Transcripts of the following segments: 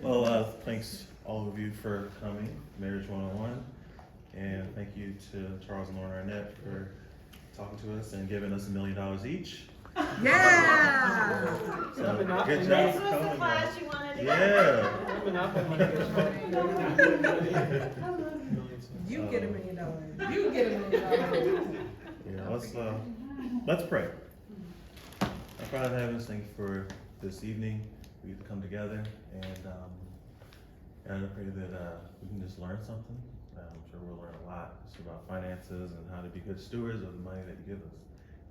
Well, thanks all of you for coming, Marriage 101, and thank you to Charles and Lauren Arnett for talking to us and giving us $1 million each. Yeah! So, good job This for was the coming. class you wanted to You get $1 million. You get $1 million. Yeah, let's pray. Our Father in heaven, thank you for this evening. We get to come together, and I pray that we can just learn something. I'm sure we'll learn a lot just about finances and how to be good stewards of the money that you give us.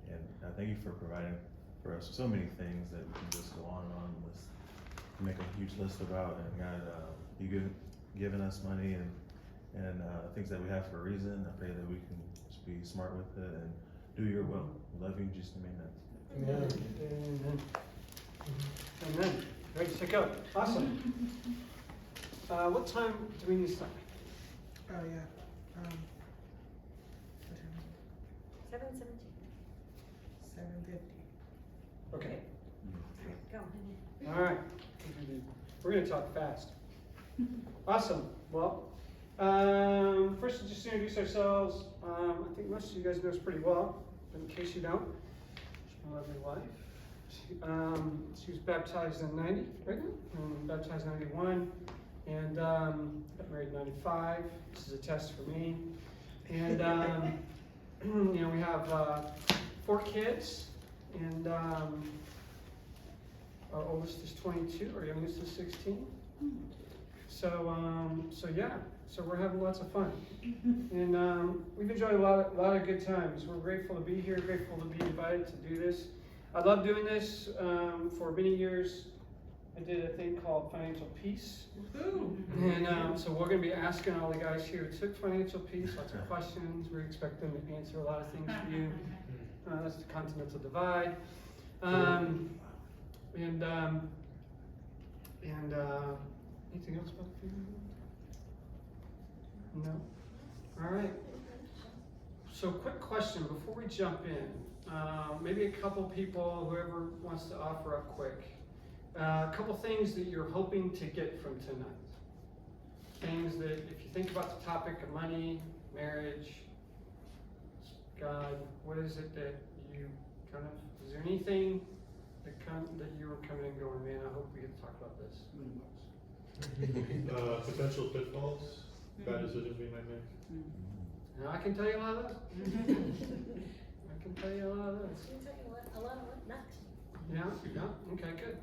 And I thank you for providing for us so many things that we can just go on and on and list, make a huge list about. And God, you given us money and things that we have for a reason. I pray that we can just be smart with it and do your will. We love you in Jesus' name, amen. Amen. Amen. Ready to go. Awesome. What time do we need to start? Oh, yeah. What time is it? 7:17. 7:50. Okay. Go. All right. We're going to talk fast. Awesome. Well, first, just introduce ourselves. I think most of you guys know us pretty well, but in case you don't, she's my lovely wife. She was baptized in 90, right? Baptized in 91, and got married in 95. This is a test for me. And we have 4 kids, and our oldest is 22, our youngest is 16. So we're having lots of fun, and we've enjoyed a lot of good times. We're grateful to be here, grateful to be invited to do this. I love doing this. For many years, I did a thing called Financial Peace, and so we're going to be asking all the guys here who took Financial Peace lots of questions. We expect them to answer a lot of things for you. That's the Continental Divide, and anything else about the family? No? All right. So quick question before we jump in. Maybe a couple people, whoever wants to offer up quick. A couple things that you're hoping to get from tonight. Things that, if you think about the topic of money, marriage, God, what is it that you is there anything that you were coming and going, man, I hope we get to talk about this? Potential pitfalls, bad decisions we might make. Now I can tell you a lot of those. I can tell you a lot of those. Can you tell you a lot of what not? Yeah, okay, good.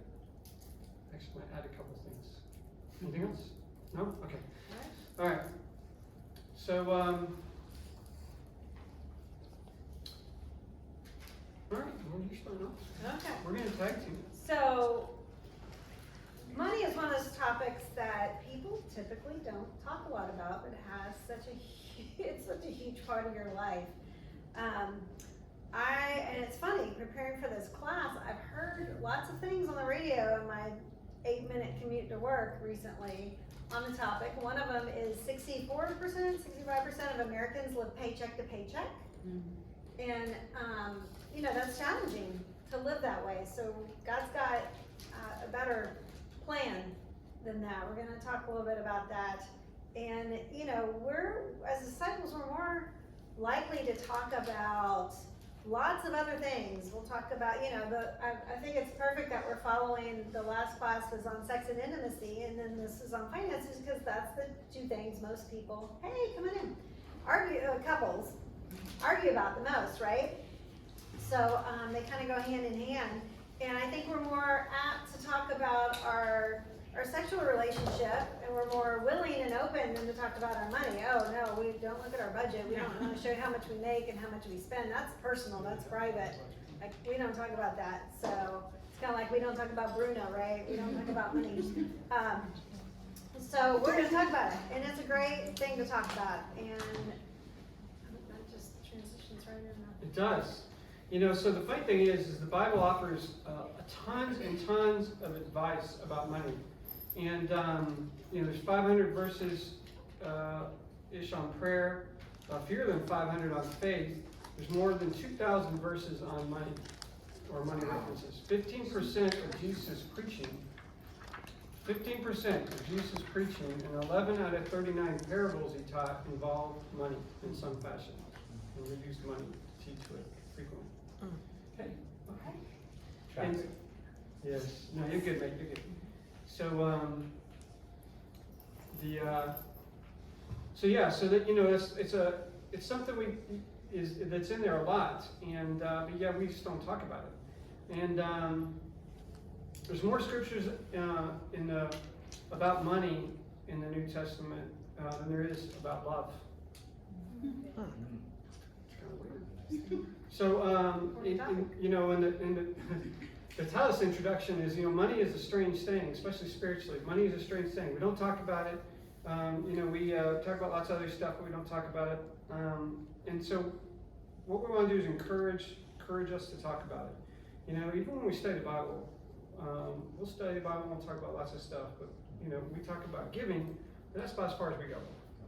Actually, might add a couple things. Anything else? No? Okay. All right. So, all right, well, you start off. Okay. We're going to tag team. So, money is one of those topics that people typically don't talk a lot about, but it has it's such a huge part of your life. And it's funny, preparing for this class, I've heard lots of things on the radio in my 8-minute commute to work recently on the topic. One of them is 64%, 65% of Americans live paycheck to paycheck. And, that's challenging to live that way. So God's got a better plan than that. We're going to talk a little bit about that. And, we're, as disciples, we're more likely to talk about lots of other things. We'll talk about, I think it's perfect that we're following, the last class was on sex and intimacy, and then this is on finances, because that's the 2 things most people, hey, come on in, couples argue about the most, right? So they kind of go hand in hand. And I think we're more apt to talk about our sexual relationship, and we're more willing and open than to talk about our money. Oh no, we don't look at our budget. We don't want to show you how much we make and how much we spend. That's personal, that's private. Like, we don't talk about that. So it's kind of like we don't talk about Bruno, right? We don't talk about money. So we're going to talk about it, and it's a great thing to talk about. And that just transitions right in. It does. So the funny thing is the Bible offers tons and tons of advice about money. And, there's 500 verses ish on prayer, fewer than 500 on faith. There's more than 2,000 verses on money, or money references. 15% of Jesus' preaching 15% of Jesus' preaching and 11 out of 39 parables he taught involved money in some fashion. And we used money to teach with frequently. Okay. And, yes. No, you're good, mate. You're good. So, so that, you know, it's something that's in there a lot, and but yeah, we just don't talk about it. And there's more scriptures about money in the New Testament than there is about love. It's kind of weird. So, you know, in the Taoist introduction is, you know, money is a strange thing, especially spiritually. Money is a strange thing. We don't talk about it. You know, we talk about lots of other stuff, but we don't talk about it. And so what we want to do is encourage us to talk about it. You know, even when we study the Bible, we'll study the Bible, we'll talk about lots of stuff, but, you know, we talk about giving, but that's about as far as we go.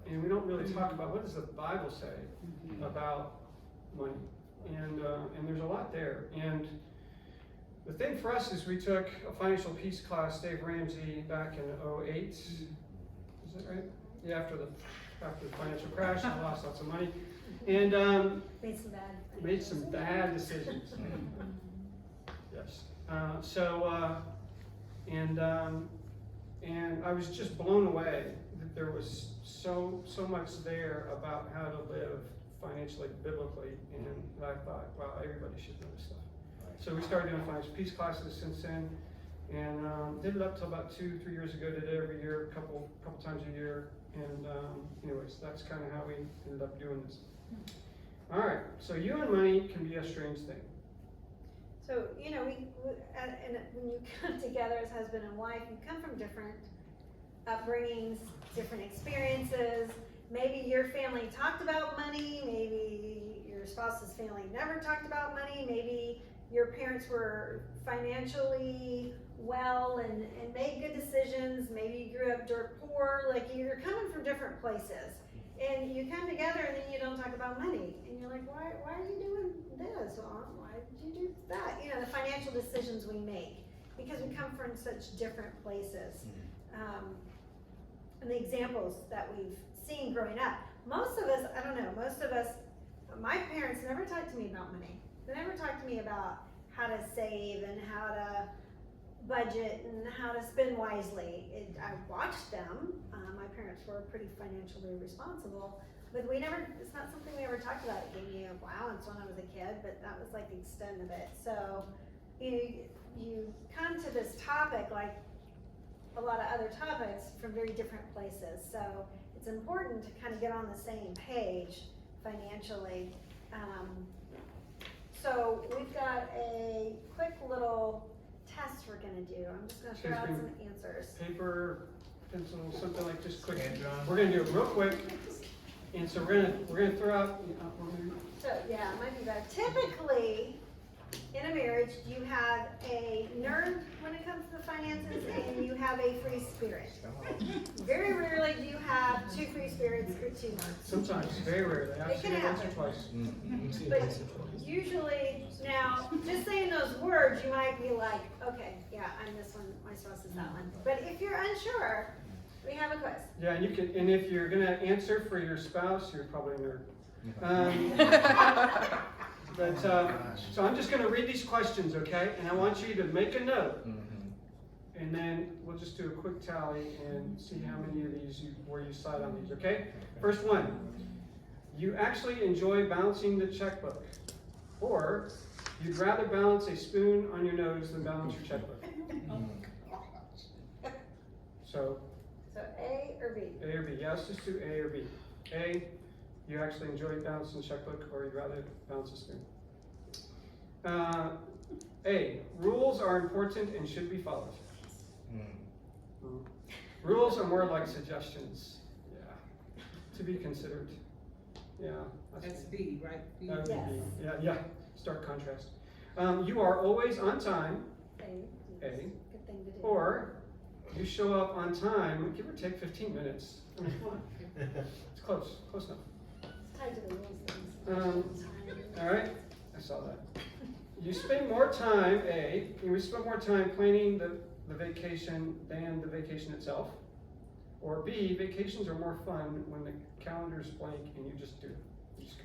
And we don't really talk about what does the Bible say about money. And there's a lot there. And the thing for us is we took a financial peace class, Dave Ramsey, back in 2008. Is that right? Yeah, after the financial crash, I lost lots of money. And made some bad decisions. Yes. And I was just blown away that there was so much there about how to live financially, biblically, and I thought, wow, everybody should know this stuff. So we started doing financial peace classes since then, and did it up till about 2-3 years ago. Did it every year, a couple times a year, and anyways, that's kind of how we ended up doing this. All right, so you and money can be a strange thing. So, you know, and when you come together as husband and wife, you come from different upbringings, different experiences. Maybe your family talked about money, maybe your spouse's family never talked about money, maybe your parents were financially well and made good decisions, maybe you grew up dirt poor, like you're coming from different places. And you come together and then you don't talk about money. And you're like, why are you doing this? Why did you do that? You know, the financial decisions we make, because we come from such different places. And the examples that we've seen growing up, most of us, I don't know, my parents never talked to me about money. They never talked to me about how to save and how to budget and how to spend wisely. I watched them. My parents were pretty financially responsible, but it's not something we ever talked about. It gave me a allowance when I was a kid, but that was like the extent of it. So you come to this topic like a lot of other topics from very different places. So it's important to kind of get on the same page financially. So we've got a quick little test we're gonna do. I'm just gonna throw out some answers. Paper, pencil, something like this quick. We're gonna do it real quick. And so we're gonna throw out. So yeah, it might be better. Typically, in a marriage, you have a nerd when it comes to the finances, and you have a free spirit. Very rarely do you have 2 free spirits or 2 nerds. Sometimes, very rarely. I've seen it once or twice. But usually, now, just saying those words, you might be like, okay, yeah, I'm this one, my spouse is that one. But if you're unsure, we have a quiz. Yeah, and you can, and if you're gonna answer for your spouse, you're probably a nerd. So I'm just gonna read these questions, okay? And I want you to make a note. And then we'll just do a quick tally and see how many of these where you side on these, okay? First one, you actually enjoy balancing the checkbook, or you'd rather balance a spoon on your nose than balance your checkbook. So A or B? A or B, yeah, let's just do A or B. A, you actually enjoy balancing the checkbook, or you'd rather balance a spoon. A, rules are important and should be followed. Rules are more like suggestions, yeah, to be considered. Yeah. That's B, right? B. That would Yes. be, yeah, stark contrast. You are always on time, A. A, Good thing to do. or you show up on time, give or take 15 minutes. I mean, come on. It's close enough. It's tied to the rules things. All right, I saw that. You spend more time, A, you spend more time planning the vacation than the vacation itself. Or B, vacations are more fun when the calendar's blank and you just do it. You just go.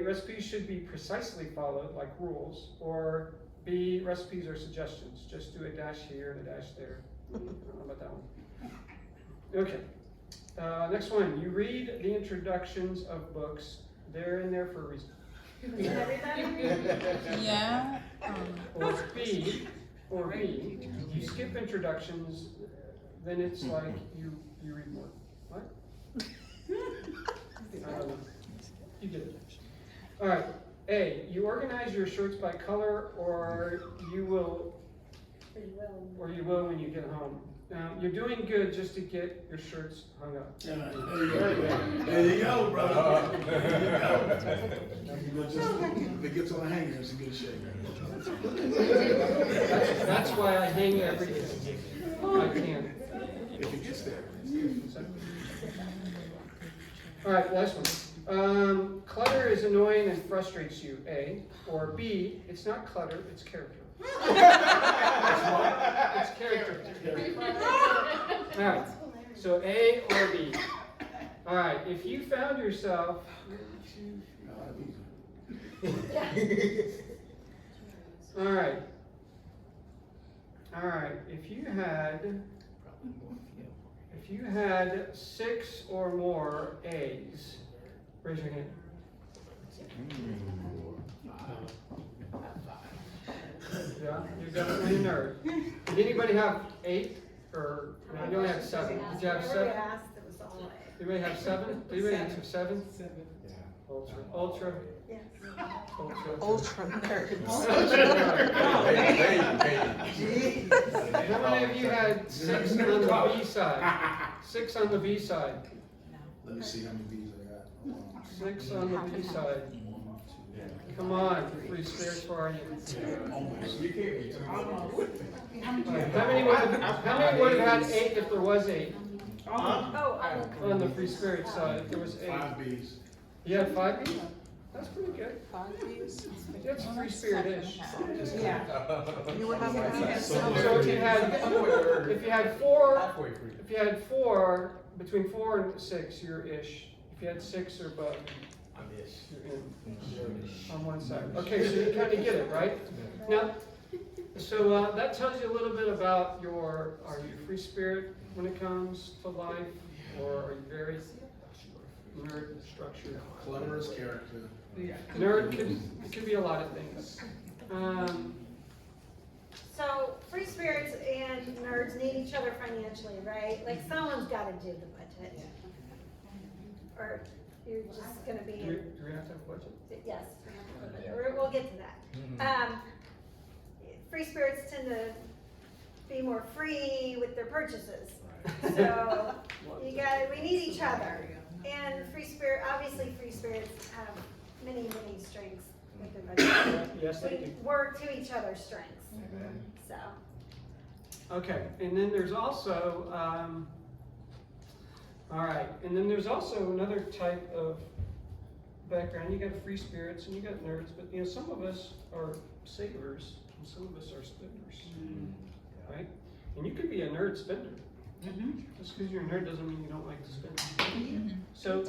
Recipes should be precisely followed, like rules. Or B, recipes are suggestions. Just do a dash here and a dash there. I don't know about that one. Okay. Next one. You read the introductions of books. They're in there for a reason. Does everybody read? Yeah. Or B, you skip introductions, then it's like you read more. What? I don't know. You get it. All right. A, you organize your shirts by color, or you will when you get home. You're doing good just to get your shirts hung up. There you go, brother. If it gets on the hanger, it's in good shape. That's why I hang everything. I can. If it gets there. All right, last one. Clutter is annoying and frustrates you, A. Or B, it's not clutter, it's character. It's character. All right, so A or B. All right, if you found yourself... All right, if you had 6 or more A's, raise your hand. Yeah, you're definitely a nerd. Did anybody have 8? Or no, you only had 7. Did you have 7? Everybody asked, it was all A. Anybody have 7? Did anybody answer 7? Ultra. Yes. Ultra nerds. How many of you had 6 on the B side? 6 on the B side. Let me see how many B's I got. 6 on the B side. Come on, free spirits for you. How many would have had 8 if there was 8? On the free spirit side, if there was 8. 5 B's. You had 5 B's? That's pretty good. 5 B's? That's free spirit-ish. Yeah. You were having So if you had 4, between 4 and 6, you're ish. If you had 6 or above, you're in. On one side. Okay, so you kind of get it, right? Now, so that tells you a little bit about are you free spirit when it comes to life, or are you very nerd structured? Clutter is character. Nerd can be a lot of things. So free spirits and nerds need each other financially, right? Like someone's got to do the budget. Or you're just going to be. Do we have to have a budget? Yes, we'll get to that. Free spirits tend to be more free with their purchases. So we need each other. And obviously free spirits have many strengths with their budget. Yes, they do. We work to each other's strengths. So. Okay, and then there's also, another type of background. You got free spirits and you got nerds, but some of us are savers and some of us are spenders, right? And you could be a nerd spender. Just because you're a nerd doesn't mean you don't like to spend. So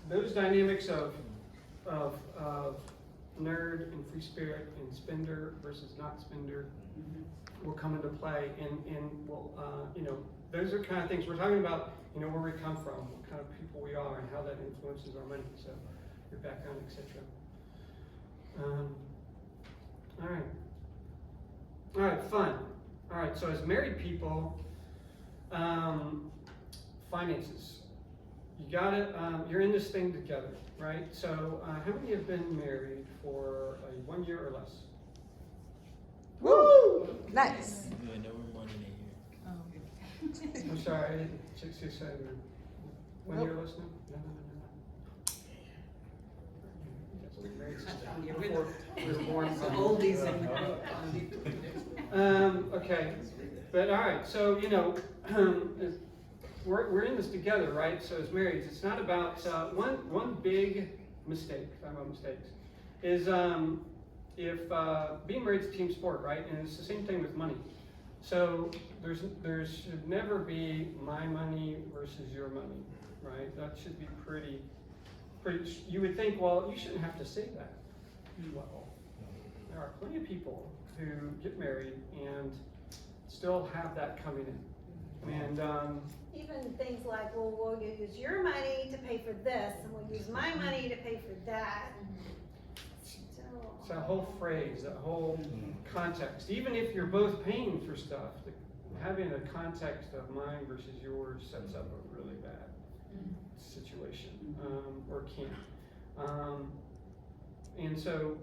those dynamics of nerd and free spirit and spender versus not spender will come into play, and will those are kind of things we're talking about. Where we come from, what kind of people we are, and how that influences our money. So your background, etc. All right, fun. All right, so as married people. Finances. You got it. You're in this thing together, right? So, how many have been married for 1 year or less? Woo! Nice. I'm sorry, I didn't say 1 year or less now? No. Before we were born. Okay, but all right. So we're in this together, right? So as marrieds, it's not about one big mistake. Talking about mistakes is if being married is a team sport, right? And it's the same thing with money. So there should never be my money versus your money, right? That should be pretty. You would think, well, you shouldn't have to say that. Well, there are plenty of people who get married and still have that coming in, and Even things like, well, we'll use your money to pay for this, and we'll use my money to pay for that. Still. it's that whole phrase, that whole context. Even if you're both paying for stuff, having a context of mine versus yours sets up a really bad situation, or can. And so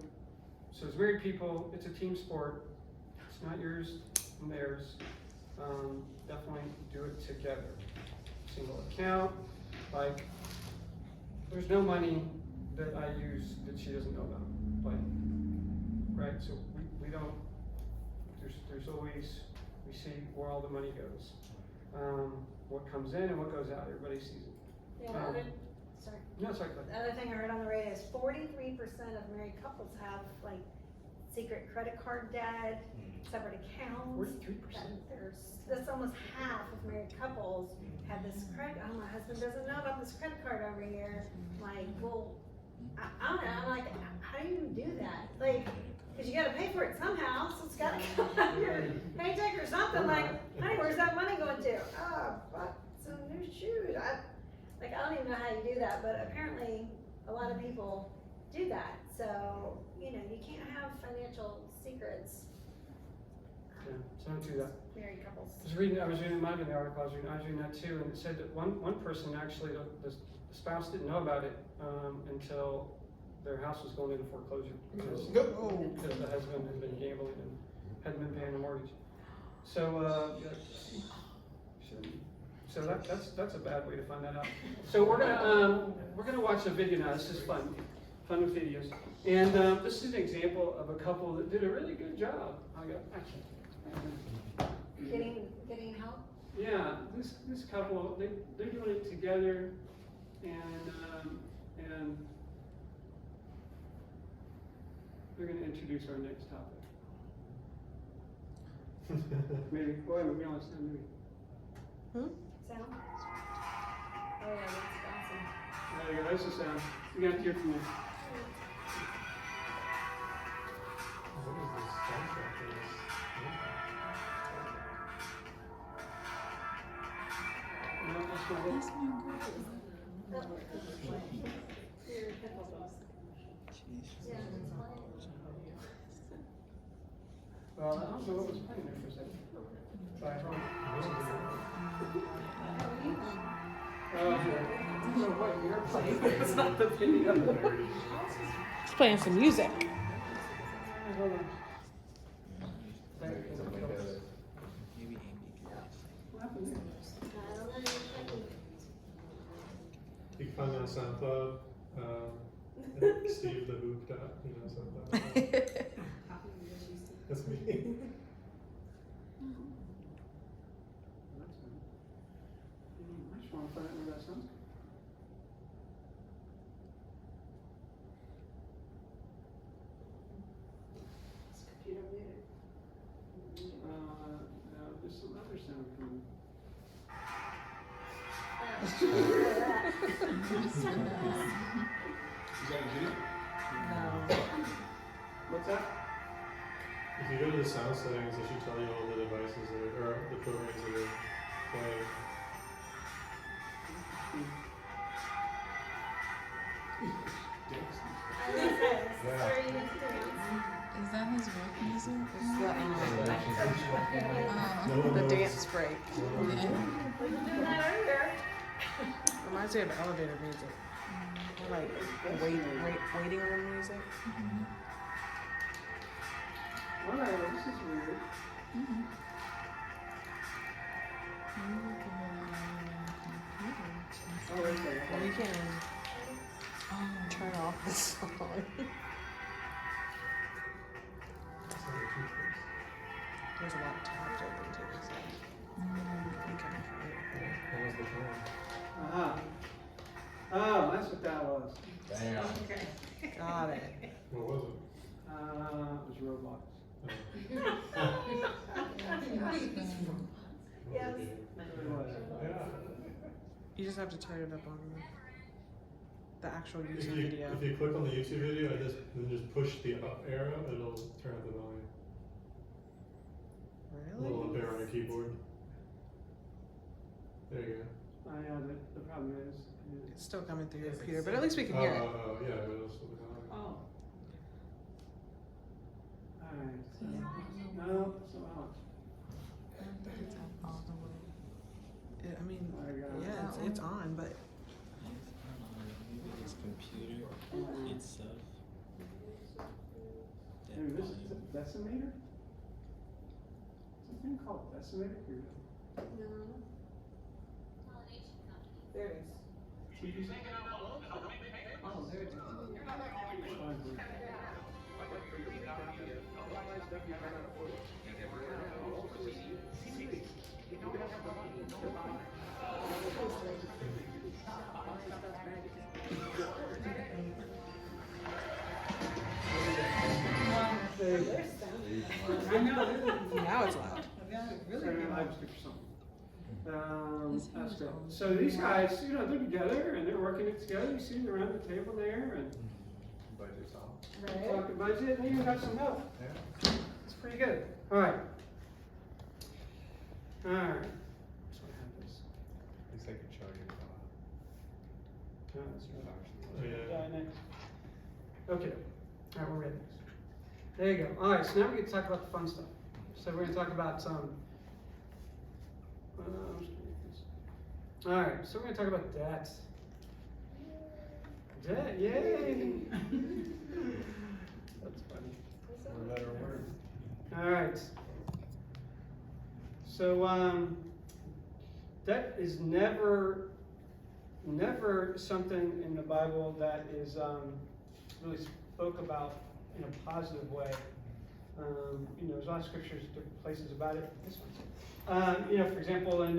as married people, it's a team sport. It's not yours and theirs. Definitely do it together. Single account, like, there's no money that I use that she doesn't know about, like, right? So we don't, there's always, we see where all the money goes. What comes in and what goes out, everybody sees it. Yeah, sorry. No, it's like, The other thing I heard on the radio is 43% of married couples have like secret credit card debt, separate accounts. 43%. That's almost half of married couples have this credit. Oh, my husband doesn't know about this credit card over here. Like, well, I don't know. I'm like, how do you do that? Like, because you got to pay for it somehow, so it's got to come out of your paycheck or something. Like, honey, where's that money going to? Oh, bought some new shoes. I don't even know how you do that, but apparently a lot of people do that. So, you can't have financial secrets. Yeah, so don't do that. Married couples. I was reading, it might have been the article, I was reading that too, and it said that one person actually, the spouse didn't know about it until their house was going into foreclosure because the husband had been gambling and hadn't been paying the mortgage. So, so that's a bad way to find that out. So we're gonna watch a video now. This is fun with videos, and this is an example of a couple that did a really good job. Getting help? Yeah, this couple, they're doing it together, and they're going to introduce our next topic. Maybe, wait a minute, we don't understand, maybe. Sound? Oh yeah, that's awesome. There you go, that's the sound. You got to hear from me. What is this soundtrack for this? No, that's not it. Well, I don't know what was playing there for a second. Sorry, hold on. I don't know what you're playing. It's not the video. It's playing some music. Hold on. What happened there? You can find me on SoundCloud. Steve the Hoop dot, SoundCloud. That's me. I just want to find out where that sounds. No, there's some other sound coming. Is that a video? What's that? If you go to the sound settings, it should tell you all the devices that are, or the programs that are playing. I was gonna say, this is where you need to dance. Is that his work music? No one The knows. dance break. We were doing that earlier. Reminds me of elevator music. Or like waiting room music. Alright, well, this is weird. Oh, wait a second. Or you can turn off the song. There's a lot tapped open too, so you can What was the time? Uh-huh. Oh, that's what that was. got it. What was it? It was Roblox. Yes. That's what it was. Yeah. You just have to turn it up on the actual If YouTube you, video. if you click on the YouTube video and just push the up arrow, it'll turn up the volume. A little up Really? arrow on your keyboard. There you go. I know the problem is. It's still coming through your computer, but at least we can hear it. Oh, yeah, it'll still be on. Oh. Alright, so, no, so on. All the way. I mean, There we go. yeah, it's on, but His computer itself. Maybe this is a decimator? Is a thing called decimator? Here we go. There it is. TV set? Oh, there it is. I know. now it's loud. That's good. So these guys, you know, they're together and they're working it together. You see them around the table there and Budget's on. talking budget, and they even got some help. Yeah. It's pretty good. All right. All right. So I have this. At least I can show you. No, that's right. Oh, yeah. Next. Okay. All right, we're ready. There you go. All right. So now we get to talk about the fun stuff. So we're going to talk about some. All right. So we're going to talk about debt. Debt. Yay. That's funny. Better word. All right. So, debt is never something in the Bible that is really spoke about in a positive way. You know, there's a lot of scriptures, different places about it. This one, you know, for example, in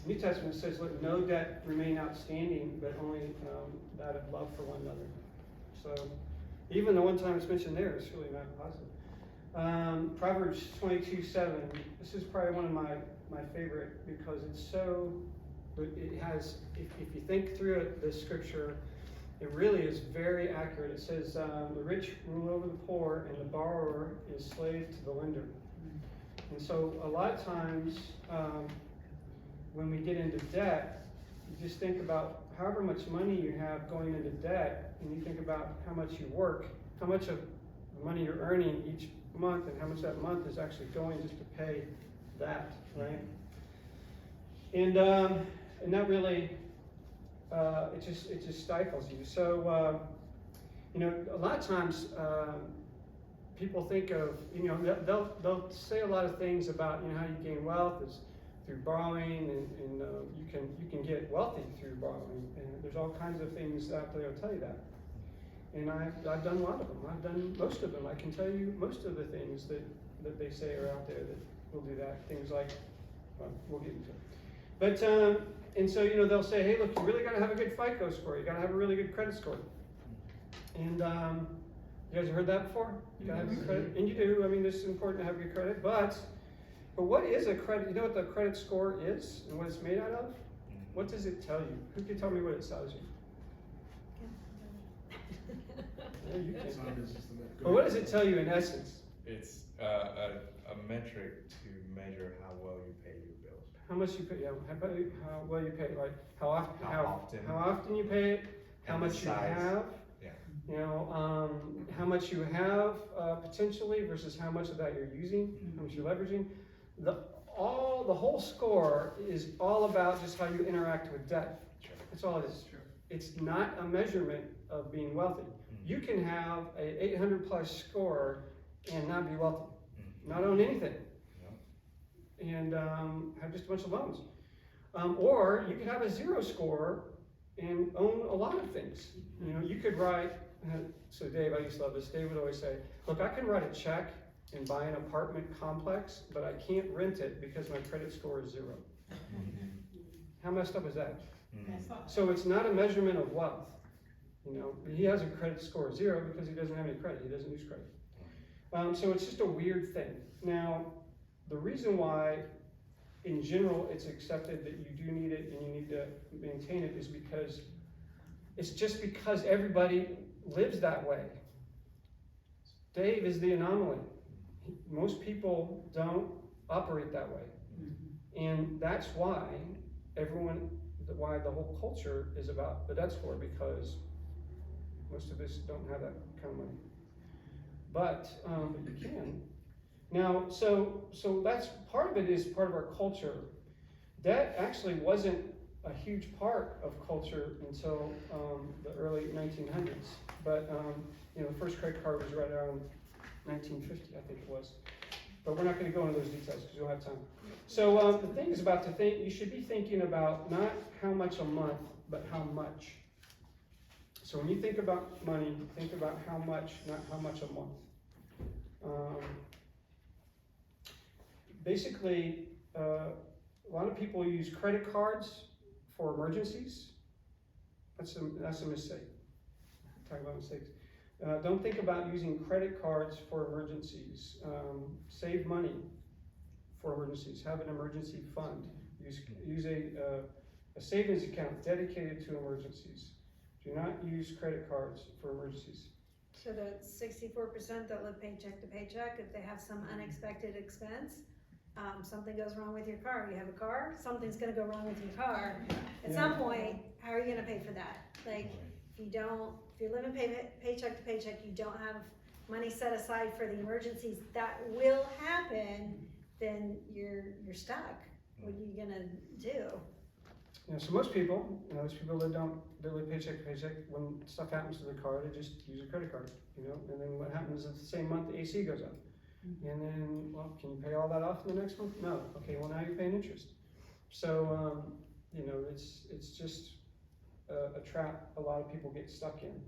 New Testament it says, "Let no debt remain outstanding, but only that of love for one another." So, even the one time it's mentioned there, it's really not positive. Proverbs 22:7. This is probably one of my favorite because it's so. It has, if you think through it, this scripture, it really is very accurate. It says, "The rich rule over the poor, and the borrower is slave to the lender." And so, a lot of times, when we get into debt, you just think about however much money you have going into debt, and you think about how much you work, how much of the money you're earning each month, and how much that month is actually going just to pay that, right? And that really, it just stifles you. So, you know, a lot of times people think of, you know, they'll say a lot of things about, you know, how you gain wealth is through borrowing, and you can get wealthy through borrowing, and there's all kinds of things out there that'll tell you that. And I've done a lot of them. I've done most of them. I can tell you most of the things that they say are out there that will do that. Things like, well, we'll get into it. But, and so, you know, they'll say, hey, look, you really got to have a good FICO score. You got to have a really good credit score. And you guys have heard that before? You got to have good credit. And you do. I mean, it's important to have good credit. But what is a credit? You know what the credit score is and what it's made out of? What does it tell you? Who can tell me what it tells you? Yeah, you It's can. not a business to make. But what does it tell you in essence? It's a metric to measure how well you pay your bills. How much you pay? Yeah, how well you pay? Like how often? How often. You pay it? How And the much you size. have? Yeah. You know, how much you have potentially versus how much of that you're using, how much you're leveraging. The whole score is all about just how you interact with debt. Sure. That's all it is. It's not a measurement of being wealthy. You can have an 800 plus score and not be wealthy, not own anything, and have just a bunch of loans. Or you could have a 0 score and own a lot of things. You know, you could write, so Dave, I used to love this, Dave would always say, look, I can write a check and buy an apartment complex, but I can't rent it because my credit score is 0. How messed up is that? So it's not a measurement of wealth. You know, he has a credit score of 0 because he doesn't have any credit. He doesn't use credit. So it's just a weird thing. Now, the reason why, in general, it's accepted that you do need it and you need to maintain it is because it's just because everybody lives that way. Dave is the anomaly. Most people don't operate that way. And that's why why the whole culture is about the debt score, because most of us don't have that kind of money. But you can. Now, so that's part of it, is part of our culture. Debt actually wasn't a huge part of culture until the early 1900s. But you know, the first credit card was right around 1950, I think it was. But we're not going to go into those details because we don't have time. So the thing is about to think, you should be thinking about not how much a month, but how much. So when you think about money, think about how much, not how much a month. Basically, a lot of people use credit cards for emergencies. That's a mistake. Talk about mistakes. Don't think about using credit cards for emergencies. Save money for emergencies. Have an emergency fund. Use a savings account dedicated to emergencies. Do not use credit cards for emergencies. So the 64% that live paycheck to paycheck, if they have some unexpected expense, something goes wrong with your car. You have a car, something's gonna go wrong with your car. At some point, how are you gonna pay for that? Like, if you're living paycheck to paycheck, you don't have money set aside for the emergencies that will happen, then you're stuck. What are you gonna do? Yeah, so most people, those people that live paycheck to paycheck, when stuff happens to their car, they just use a credit card, and then what happens is the same month the AC goes up. And then, well, can you pay all that off in the next month? No. Okay, well now you're paying interest. So, it's just a trap a lot of people get stuck in.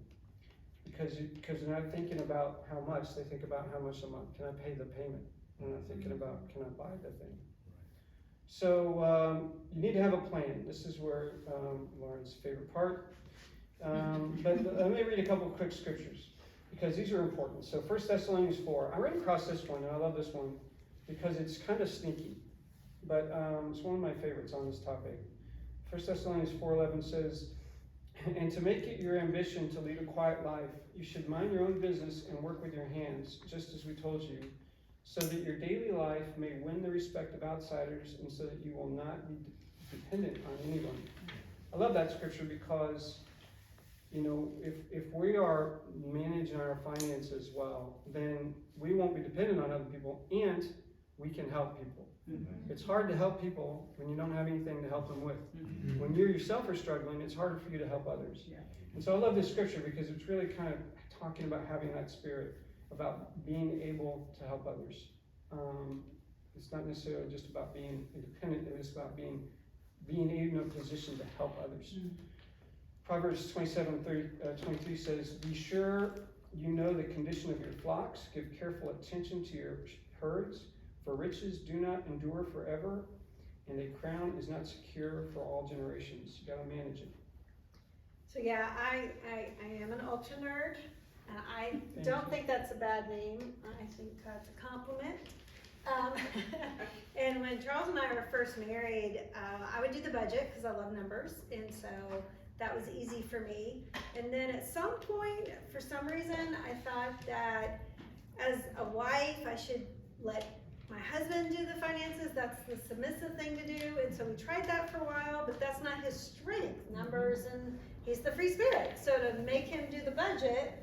Because they're not thinking about how much, they think about how much a month. Can I pay the payment? They're not thinking about, can I buy the thing? So you need to have a plan. This is where Lauren's favorite part. But let me read a couple of quick scriptures, because these are important. So 1 Thessalonians 4. I ran across this one, and I love this one, because it's kind of sneaky. But it's one of my favorites on this topic. 1 Thessalonians 4:11 says, "And to make it your ambition to lead a quiet life, you should mind your own business and work with your hands, just as we told you, so that your daily life may win the respect of outsiders, and so that you will not be dependent on anyone." I love that scripture because, if we are managing our finances well, then we won't be dependent on other people, and we can help people. It's hard to help people when you don't have anything to help them with. When you yourself are struggling, it's harder for you to help others. And so I love this scripture because it's really kind of talking about having that spirit, about being able to help others. It's not necessarily just about being independent, it's about being in a position to help others. Proverbs 27:23 says, "Be sure you know the condition of your flocks, give careful attention to your herds, for riches do not endure forever, and a crown is not secure for all generations." You gotta manage it. So yeah, I am an ultra nerd, and I don't think that's a bad name. I think that's a compliment. And when Charles and I were first married, I would do the budget because I love numbers, and so that was easy for me. And then at some point, for some reason, I thought that as a wife, I should let my husband do the finances. That's the submissive thing to do. And so we tried that for a while, but that's not his strength, numbers, and he's the free spirit. So to make him do the budget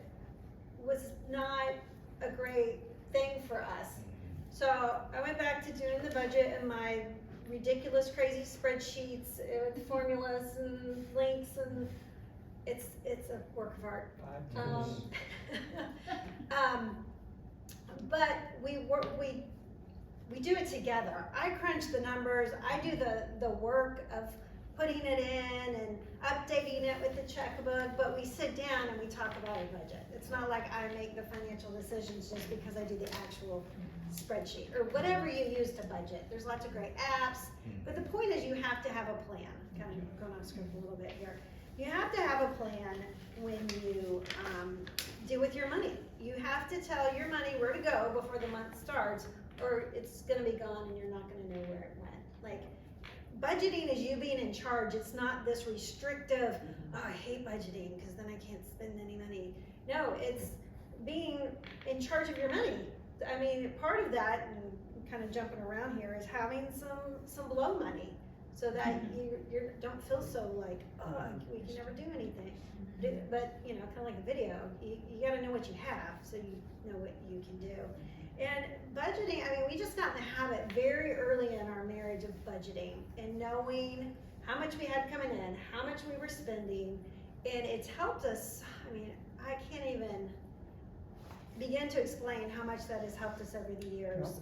was not a great thing for us. So I went back to doing the budget and my ridiculous, crazy spreadsheets with formulas and links, and it's a work of art. But we do it together. I crunch the numbers. I do the work of putting it in and updating it with the checkbook, but we sit down and we talk about our budget. It's not like I make the financial decisions just because I do the actual spreadsheet or whatever you use to budget. There's lots of great apps, but the point is you have to have a plan. Kind of going off script a little bit here. You have to have a plan when you, deal with your money. You have to tell your money where to go before the month starts, or it's gonna be gone and you're not gonna know where it went. Like, budgeting is you being in charge. It's not this restrictive, oh, I hate budgeting because then I can't spend any money. No, it's being in charge of your money. I mean, part of that, and kind of jumping around here, is having some blow money so that you don't feel so like, oh, we can never do anything. But, you know, kind of like a video, you gotta know what you have so you know what you can do. And budgeting, I mean, we just got in the habit very early in our marriage of budgeting and knowing how much we had coming in, how much we were spending, and it's helped us. I mean, I can't even begin to explain how much that has helped us over the years.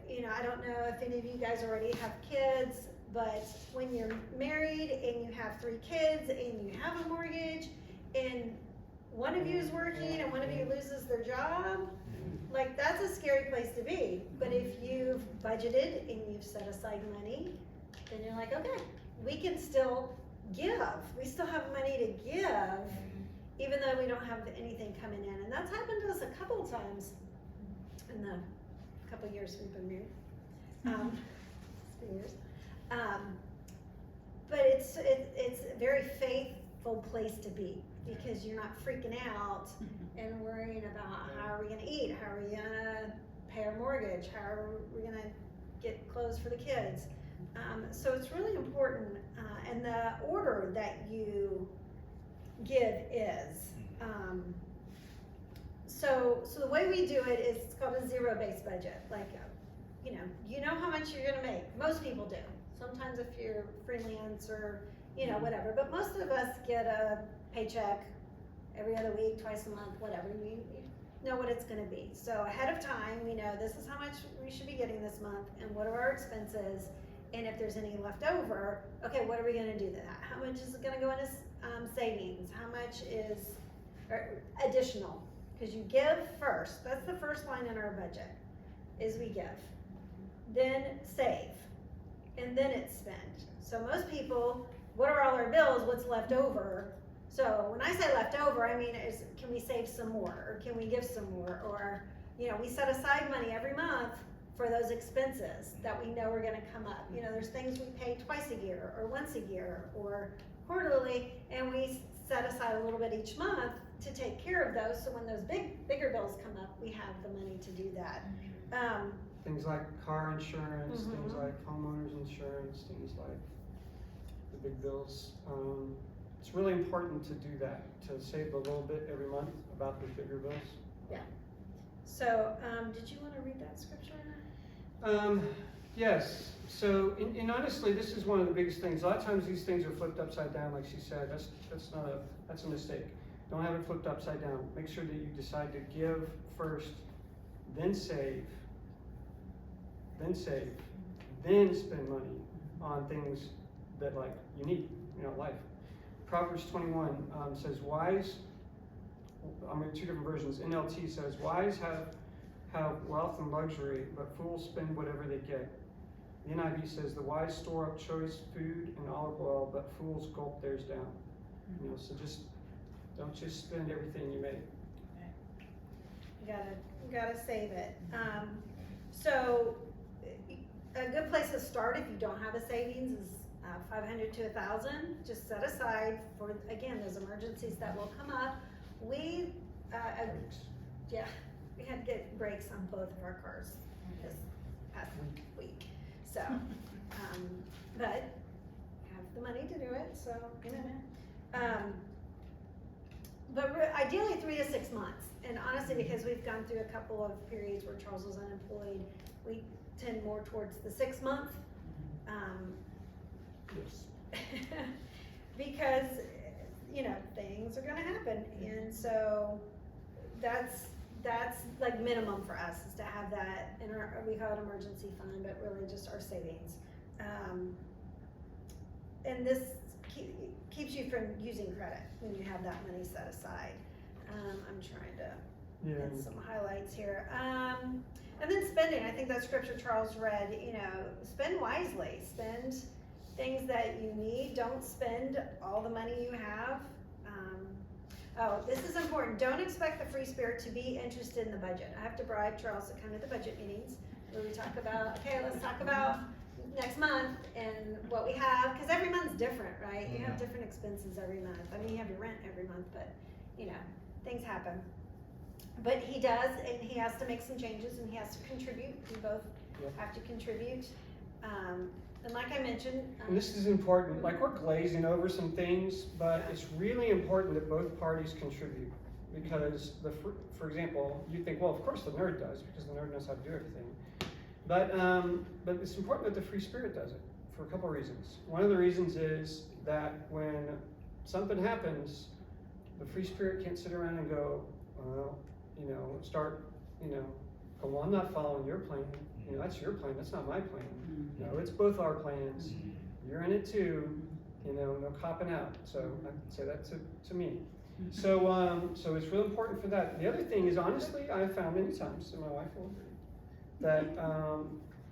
You know, I don't know if any of you guys already have kids, but when you're married and you have 3 kids and you have a mortgage and one of you is working and one of you loses their job, like, that's a scary place to be. But if you've budgeted and you've set aside money, then you're like, okay, we can still give. We still have money to give, even though we don't have anything coming in. And that's happened to us a couple of times in the couple of years we've been married. It's been years. But it's a very faithful place to be, because you're not freaking out and worrying about how are we gonna eat, how are we gonna pay our mortgage, how are we gonna get clothes for the kids. So it's really important, and the order that you give is, so the way we do it is, it's called a zero-based budget. Like, you know how much you're gonna make. Most people do. Sometimes if you're freelance or, you know, whatever, but most of us get a paycheck every other week, twice a month, whatever. We know what it's gonna be. So ahead of time, we know this is how much we should be getting this month and what are our expenses, and if there's any left over, okay, what are we gonna do to that? How much is gonna go into savings? How much is additional? Because you give first. That's the first line in our budget, is we give. Then save. And then it's spent. So most people, what are all our bills? What's left over? So when I say left over, I mean, can we save some more, or can we give some more, or, you know, we set aside money every month for those expenses that we know are going to come up. You know, there's things we pay twice a year, or once a year, or quarterly, and we set aside a little bit each month to take care of those. So when those bigger bills come up, we have the money to do that. Things like car insurance, things like homeowners insurance, things like the big bills. It's really important to do that, to save a little bit every month about the bigger bills. Yeah. So, did you want to read that scripture? Yes. So, and honestly, this is one of the biggest things. A lot of times these things are flipped upside down, like she said. That's a mistake. Don't have it flipped upside down. Make sure that you decide to give first, then save, then spend money on things that, like, you need, you know, life. Proverbs 21 says, wise, I'm in 2 different versions. NLT says, wise have wealth and luxury, but fools spend whatever they get. The NIV says, the wise store up choice food and olive oil, but fools gulp theirs down. You know, so don't just spend everything you make. You gotta save it. So a good place to start if you don't have a savings is $500 to $1,000. Just set aside for, again, those emergencies that will come up. We had to get brakes on both of our cars this past week. So, but have the money to do it. So, you know. But ideally 3 to 6 months. And honestly, because we've gone through a couple of periods where Charles was unemployed, we tend more towards the 6 month. Yes. Because, you know, things are gonna happen. And so that's like minimum for us, is to have that in our, we call it emergency fund, but really just our savings. And this keeps you from using credit when you have that money set aside. I'm trying to get some highlights here. And then spending, I think that scripture Charles read, you know, spend wisely, spend things that you need. Don't spend all the money you have. Oh, this is important. Don't expect the Free Spirit to be interested in the budget. I have to bribe Charles to come to the budget meetings where we talk about, okay, let's talk about next month and what we have, because every month's different, right? You have different expenses every month. I mean, you have your rent every month, but you know, things happen. But he does, and he has to make some changes, and he has to contribute. We both have to contribute. And like I mentioned, And this is important, like we're glazing over some things, but it's really important that both parties contribute. Because for example, you think, well, of course the nerd does, because the nerd knows how to do everything. But it's important that the Free Spirit does it, for a couple of reasons. One of the reasons is that when something happens, the Free Spirit can't sit around and go, well, you know, oh, well, I'm not following your plan. You know, that's your plan, that's not my plan. No, it's both our plans. You're in it too, you know, no copping out. So I say that to me. So it's really important for that. The other thing is, honestly, I've found many times, and my wife will agree, that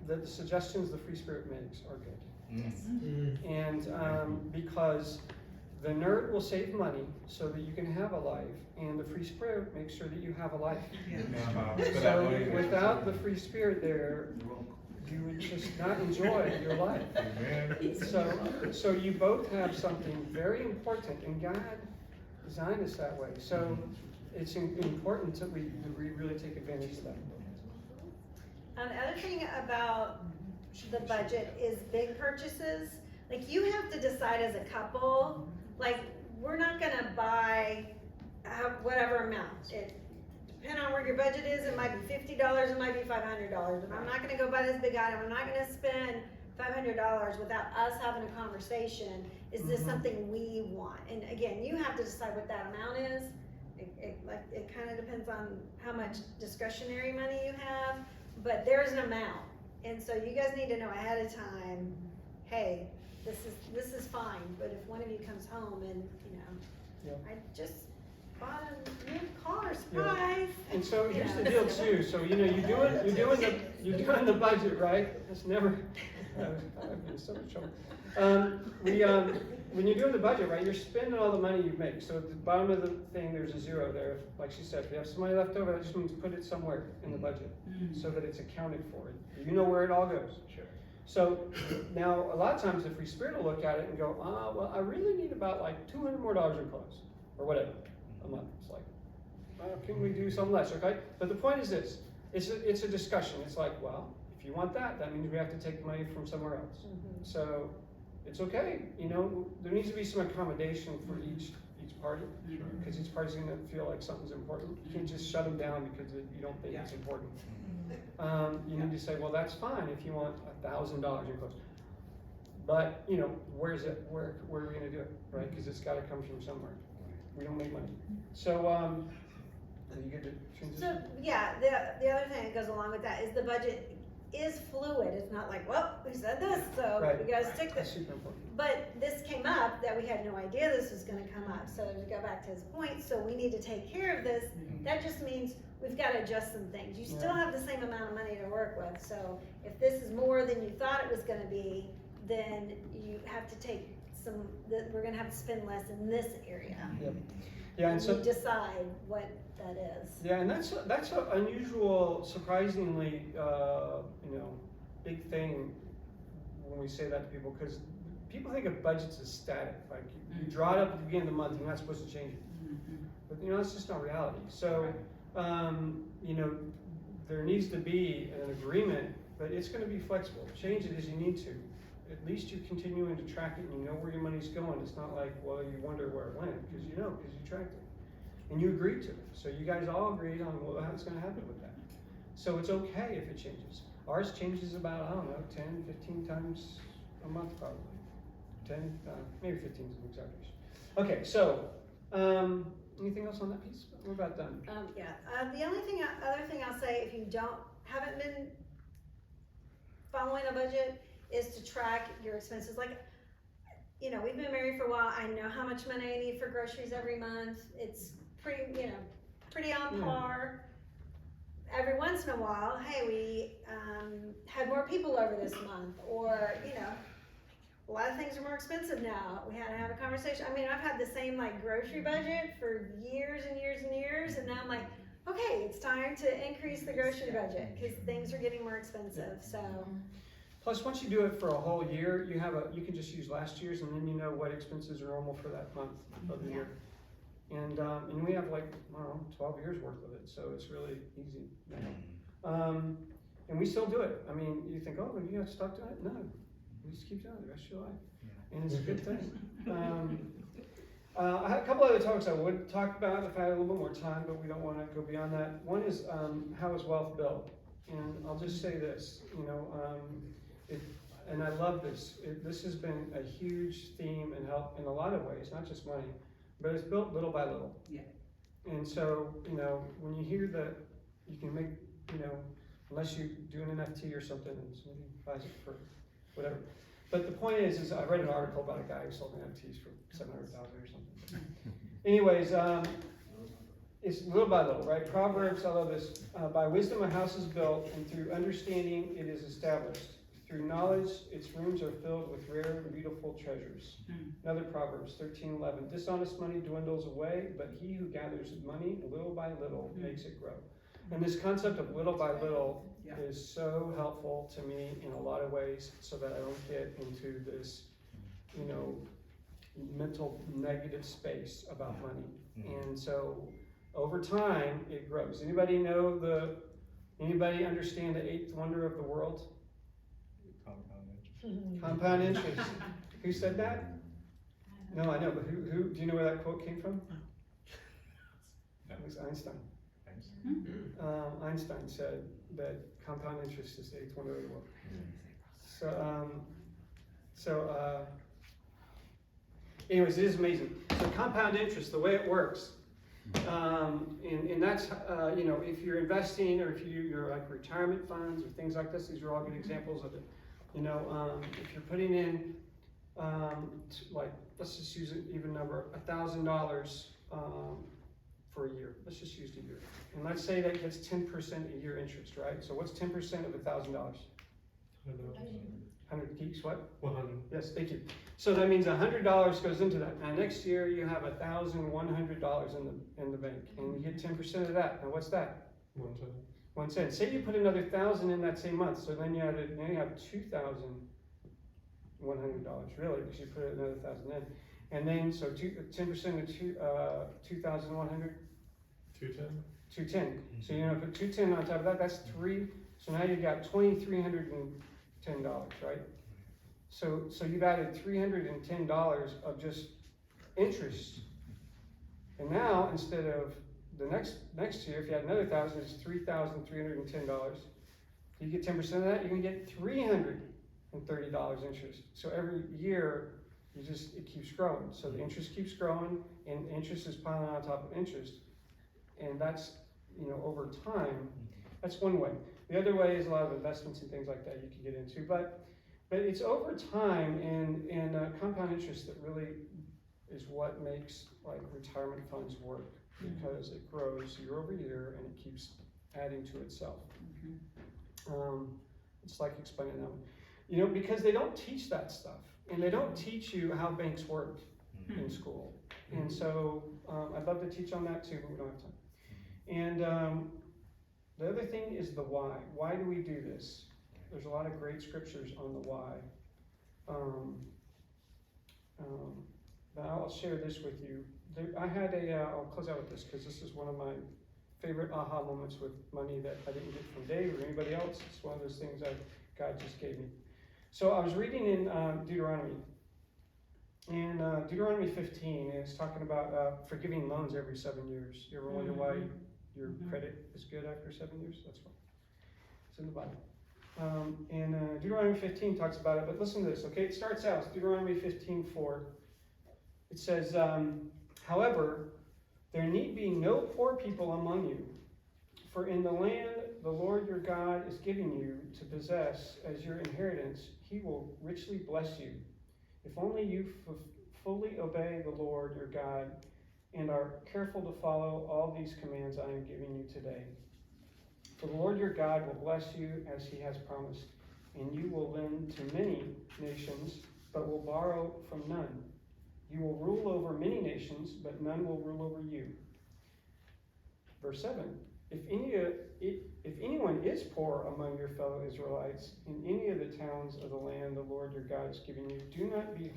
the suggestions the Free Spirit makes are good. And because the nerd will save money so that you can have a life, and the Free Spirit makes sure that you have a life. So without the Free Spirit there, you would just not enjoy your life. So you both have something very important, and God designed us that way. So it's important that we really take advantage of that. the other thing about the budget is big purchases. Like, you have to decide as a couple, like, we're not gonna buy whatever amount. Depending on where your budget is, it might be $50, it might be $500. But I'm not gonna go buy this big item. I'm not gonna spend $500 without us having a conversation. Is this something we want? And again, you have to decide what that amount is. It kind of depends on how much discretionary money you have, but there's an amount. And so you guys need to know ahead of time, hey, this is fine, but if one of you comes home and, you know, I just bought a new car, surprise. And so here's the deal too. So you know, you're doing the budget, right? That's never. I've been in so much trouble. When you're doing the budget, right, you're spending all the money you make. So at the bottom of the thing, there's a zero there. Like she said, if you have some money left over, that just means put it somewhere in the budget so that it's accounted for. You know where it all goes. Sure. So now, a lot of times the Free Spirit will look at it and go, well, I really need about like $200 more in clothes, or whatever, a month. It's like, can we do something less, okay? But the point is this, it's a discussion. It's like, well, if you want that, that means we have to take money from somewhere else. So it's okay, you know, there needs to be some accommodation for each party, because each party's gonna feel like something's important. You can't just shut them down because you don't think it's important. You need to say, well, that's fine if you want $1,000 in clothes. But, you know, where are we gonna do it, right? Because it's gotta come from somewhere. We don't make money. So, are you good to transition? So, yeah, the other thing that goes along with that is the budget is fluid. It's not like, well, we said this, so we gotta stick That's this. super important. But this came up that we had no idea this was gonna come up. So to go back to his point, so we need to take care of this. That just means we've gotta adjust some things. You still have the same amount of money to work with. So if this is more than you thought it was gonna be, then you have to take we're gonna have to spend less in this area. Yeah, and so you decide what that is. yeah, and that's an unusual, surprisingly, you know, big thing when we say that to people, because people think of budgets as static. Like you draw it up at the beginning of the month, you're not supposed to change it. But you know, that's just not reality. So, you know, there needs to be an agreement, but it's going to be flexible. Change it as you need to. At least you're continuing to track it and you know where your money's going. It's not like, well, you wonder where it went, because you know, because you tracked it. And you agreed to it. So you guys all agreed on what's going to happen with that. So it's okay if it changes. Ours changes about, I don't know, 10, 15 times a month probably. 10, maybe 15 is an exaggeration. Okay, so, anything else on that piece? We're about done. The other thing I'll say, if you haven't been following a budget, is to track your expenses. Like, you know, we've been married for a while. I know how much money I need for groceries every month. It's pretty on par. Every once in a while, hey, we had more people over this month, or, you know, a lot of things are more expensive now. We had to have a conversation. I mean, I've had the same like grocery budget for years and years and years, and now I'm like, okay, it's time to increase the grocery budget because things are getting more expensive. So Plus, once you do it for a whole year, you can just use last year's, and then you know what expenses are normal for that month of the year. And we have like, I don't know, 12 years worth of it, so it's really easy. And we still do it. I mean, you think, oh, you have to stop doing it? No, you just keep doing it the rest of your life. And it's a good thing. I had a couple other topics I would talk about if I had a little bit more time, but we don't want to go beyond that. One is how is wealth built? And I'll just say this, and I love this. This has been a huge theme and help in a lot of ways, not just money, but it's built little by little. Yeah. And so, when you hear that you can make, unless you do an NFT or something and somebody buys it for whatever. But the point is I read an article about a guy who sold NFTs for $700,000 or something. Anyways, it's little by little, right? Proverbs, I love this. By wisdom a house is built, and through understanding it is established. Through knowledge, its rooms are filled with rare and beautiful treasures. Another Proverbs 13:11. Dishonest money dwindles away, but he who gathers money little by little makes it grow. And this concept of little by little is so helpful to me in a lot of ways, so that I don't get into this, mental negative space about money. And so over time it grows. Anybody understand the eighth wonder of the world? Compound interest. Who said that? No, I know, but who do you know where that quote came from? It was Einstein. Einstein said that compound interest is the eighth wonder of the world. Anyways, it is amazing. So compound interest, the way it works, and that's if you're investing or if you're like retirement funds or things like this, these are all good examples of it. If you're putting in, let's just use an even number, $1,000 for a year. Let's just use a year. And let's say that gets 10% a year interest, right? So what's 10% of $1,000? 100 geeks, what? 100. Yes, thank you. So that means $100 goes into that. Now next year you have $1,100 in the bank, and you get 10% of that. Now what's that? 1 cent. 1 cent. Say you put another $1,000 in that same month, so then you have $2,100 really, because you put another $1,000 in, and then so 10% of 2,100. 210. 210. So put 210 on top of that. That's 3. So now you've got $2,310, right? So you've added $310 of just interest, and now instead of the next year, if you had another $1,000, it's $3,310. You get 10% of that, you're gonna get $330 interest. So every year, it keeps growing. So the interest keeps growing, and interest is piling on top of interest, and that's over time. That's one way. The other way is a lot of investments and things like that you can get into, but it's over time and compound interest that really is what makes like retirement funds work. Because it grows year over year and it keeps adding to itself. It's like explaining that, because they don't teach that stuff, and they don't teach you how banks work in school. And so I'd love to teach on that too, but we don't have time. And the other thing is the why. Why do we do this? There's a lot of great scriptures on the why. But I'll share this with you. I had I'll close out with this because this is one of my favorite aha moments with money that I didn't get from Dave or anybody else. It's one of those things that God just gave me. So I was reading in Deuteronomy, and Deuteronomy 15, and it's talking about forgiving loans every 7 years. You ever wonder why your credit is good after 7 years? That's why. It's in the Bible. And Deuteronomy 15 talks about it, but listen to this, okay? It starts out, Deuteronomy 15:4. It says, however, there need be no poor people among you, for in the land the Lord your God is giving you to possess as your inheritance, he will richly bless you. If only you fully obey the Lord your God and are careful to follow all these commands I am giving you today. For the Lord your God will bless you as he has promised, and you will lend to many nations, but will borrow from none. You will rule over many nations, but none will rule over you. Verse 7, if anyone is poor among your fellow Israelites in any of the towns of the land the Lord your God is giving you, do not be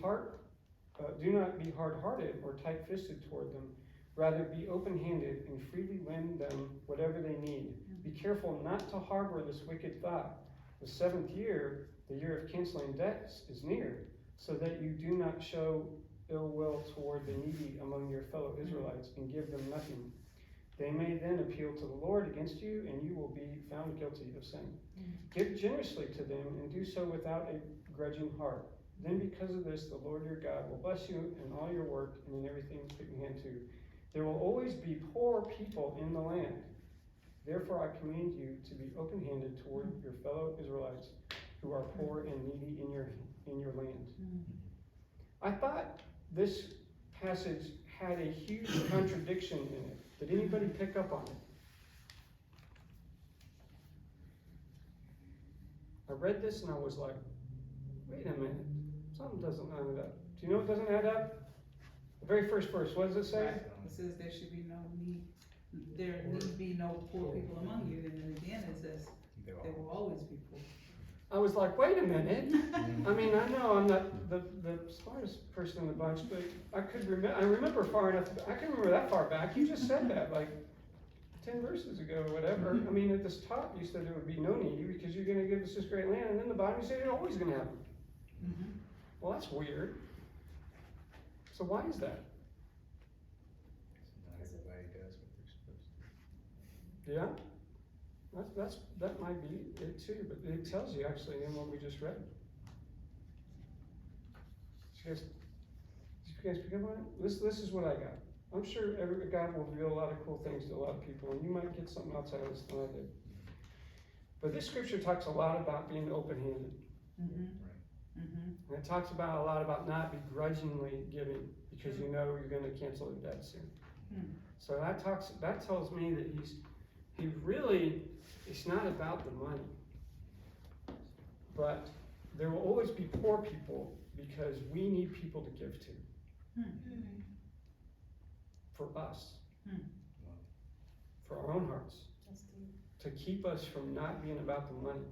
hard-hearted or tight-fisted toward them. Rather, be open-handed and freely lend them whatever they need. Be careful not to harbor this wicked thought. The 7th year, the year of canceling debts, is near, so that you do not show ill will toward the needy among your fellow Israelites and give them nothing. They may then appeal to the Lord against you, and you will be found guilty of sin. Give generously to them, and do so without a grudging heart. Then because of this, the Lord your God will bless you in all your work and in everything you put your hand to. There will always be poor people in the land. Therefore I command you to be open-handed toward your fellow Israelites who are poor and needy in your land. I thought this passage had a huge contradiction in it. Did anybody pick up on it? I read this and I was like, wait a minute, something doesn't add up. Do you know what doesn't add up? The very first verse, what does it say? Right. It says there should be no need, there need be no poor people among you, and then again it says there will always be poor. I was like, wait a minute. I mean, I know I'm not the smartest person in the bunch, but I remember far enough, I can remember that far back. You just said that like 10 verses ago or whatever. I mean, at this top you said there would be no need because you're going to give us this great land, and then the bottom you said you're always going to have them. Well, that's weird. So why is that? Not everybody does what they're supposed to. Yeah? That might be it too, but it tells you actually in what we just read. Did you guys pick up on it? This is what I got. I'm sure God will reveal a lot of cool things to a lot of people, and you might get something else out of this than I did. But this scripture talks a lot about being open-handed. And it talks about a lot about not begrudgingly giving because you know you're going to cancel your debt soon. So that tells me that he really, it's not about the money. But there will always be poor people because we need people to give to. For us. For our own hearts. To keep us from not being about the money.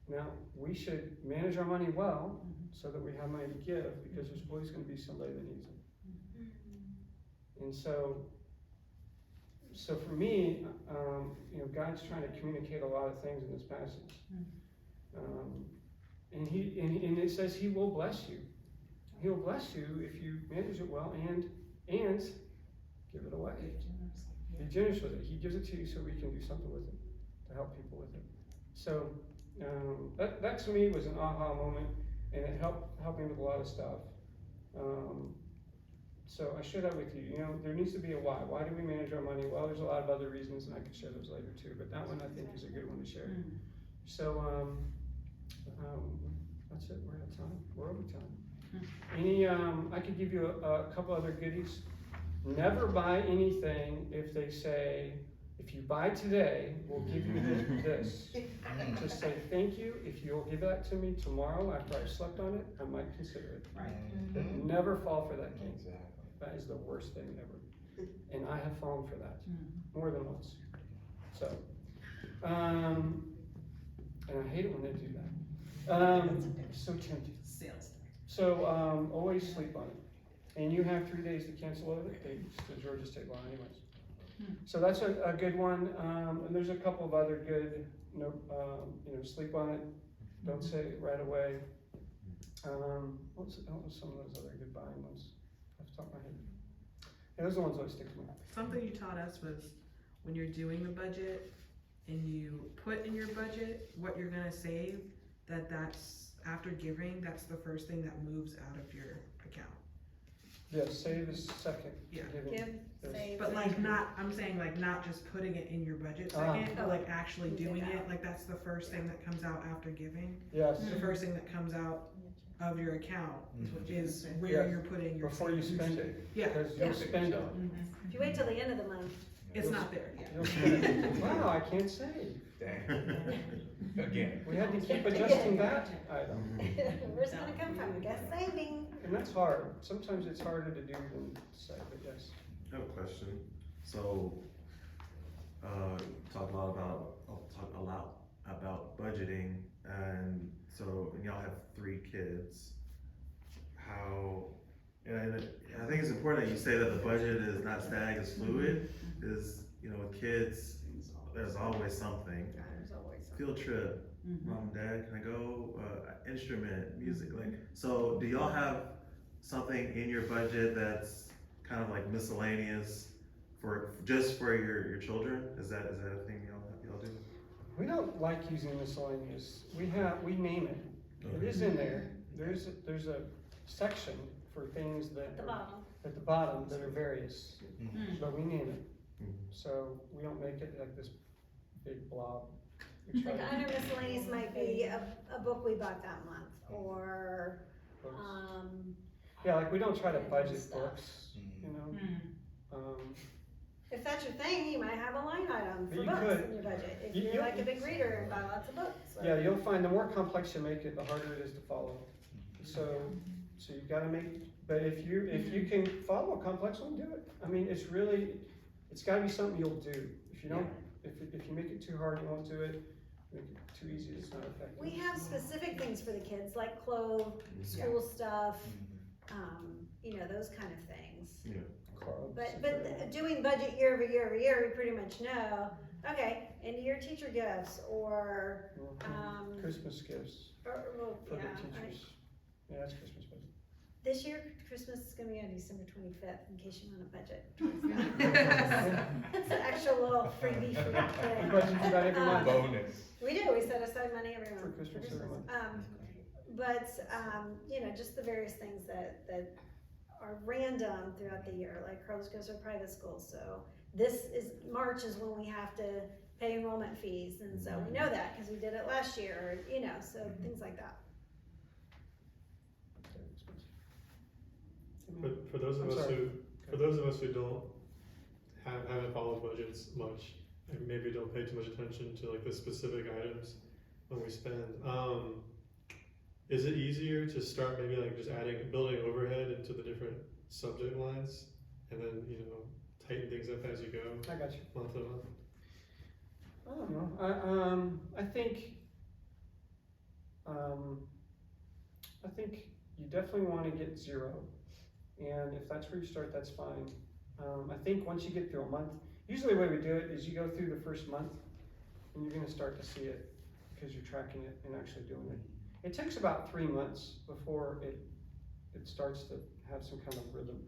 Now, we should manage our money well so that we have money to give because there's always going to be somebody that needs it. And so for me, God's trying to communicate a lot of things in this passage. And it says He will bless you. He'll bless you if you manage it well and give it away. Be generous with it. He gives it to you so we can do something with it, to help people with it. So that to me was an aha moment, and it helped me with a lot of stuff. So I share that with you. There needs to be a why. Why do we manage our money? Well, there's a lot of other reasons, and I could share those later too. But that one I think is a good one to share. So that's it. We're out of time. We're over time. I could give you a couple other goodies. Never buy anything if they say, if you buy today, we'll give you this. Just say thank you. If you'll give that to me tomorrow after I've slept on it, I might consider it. Right. Never fall for that game. Exactly. That is the worst thing ever. And I have fallen for that more than once. So, and I hate it when they do that. So tempting. So always sleep on it. And you have 3 days to cancel it. The Georgia State law anyways. So that's a good one. And there's a couple of other good, sleep on it. Don't say it right away. What was some of those other good buying ones? Off the top of my head. Yeah, those are the ones that stick to me. Something you taught us was when you're doing the budget and you put in your budget what you're gonna save, that's after giving, that's the first thing that moves out of your account. Yeah, save is second. Yeah. Give, save. But I'm saying not just putting it in your budget second, but like actually doing it, like that's the first thing that comes out after giving. Yes. The first thing that comes out of your account is where you're putting your before you spend it. Yeah. Because you'll spend it. If you wait till the end of the month. It's not there. You'll spend it. Wow, I can't save. Dang. Again. We had to keep adjusting that item, Where's it gonna come from? Guess saving. and that's hard. Sometimes it's harder to do than to say, but yes. I have a question. So, talk a lot about budgeting, and so y'all have 3 kids. How, and I think it's important that you say that the budget is not static, it's fluid. Is, you know, with kids, there's always something. There's always something. Field trip, Mhm. mom, dad, can I go? Instrument, music, like, so do y'all have something in your budget that's kind of like miscellaneous just for your children? Is that a thing y'all do? We don't like using miscellaneous. We name it. It is in there. There's a section for things that At the are bottom. at the bottom that are various, Mm. but we name it. Mhm. So we don't make it like this big blob. We try Like to under miscellaneous might be a book we bought that month, or, books. yeah, like we don't try to random budget stuff. books, you know? Mm. if that's your thing, you might have a line item for You books could. in your budget. If You- you're like a big reader and buy lots of books. so- Yeah, you'll find the more complex you make it, the harder it is to follow. So you've gotta make, but if you can follow a complex one, do it. I mean, it's gotta be something you'll do. If you don't, if you make it too hard, you won't do it. Make it too easy, it's not effective. We have specific things for the kids, like clothes, school stuff, you know, those kind of things. Yeah. Clubs, But doing budget year over year over year, we pretty much know, okay, end of year teacher gifts, or, Christmas gifts well, for the yeah, teachers. Yeah, that's Christmas budget. this year, Christmas is gonna be on December 25th, in case you want a budget. It's an extra little freebie for your We kid. budget for that every month. Bonus. We do, we set aside money every For month. Christmas every month. But, you know, just the various things that are random throughout the year, like Carlos goes to a private school, so March is when we have to pay enrollment fees, and so we know that, cause we did it last year, or, you know, so things like that. But for those of I'm us sorry. who don't haven't followed budgets much, and maybe don't pay too much attention to like the specific items when we spend, is it easier to start maybe like just building overhead into the different subject lines, and then, you know, tighten things up as you go, I got you. month to month? I don't know. I think you definitely want to get 0, and if that's where you start, that's fine. I think once you get through a month, usually the way we do it is you go through the first month, and you're going to start to see it because you're tracking it and actually doing it. It takes about 3 months before it starts to have some kind of rhythm.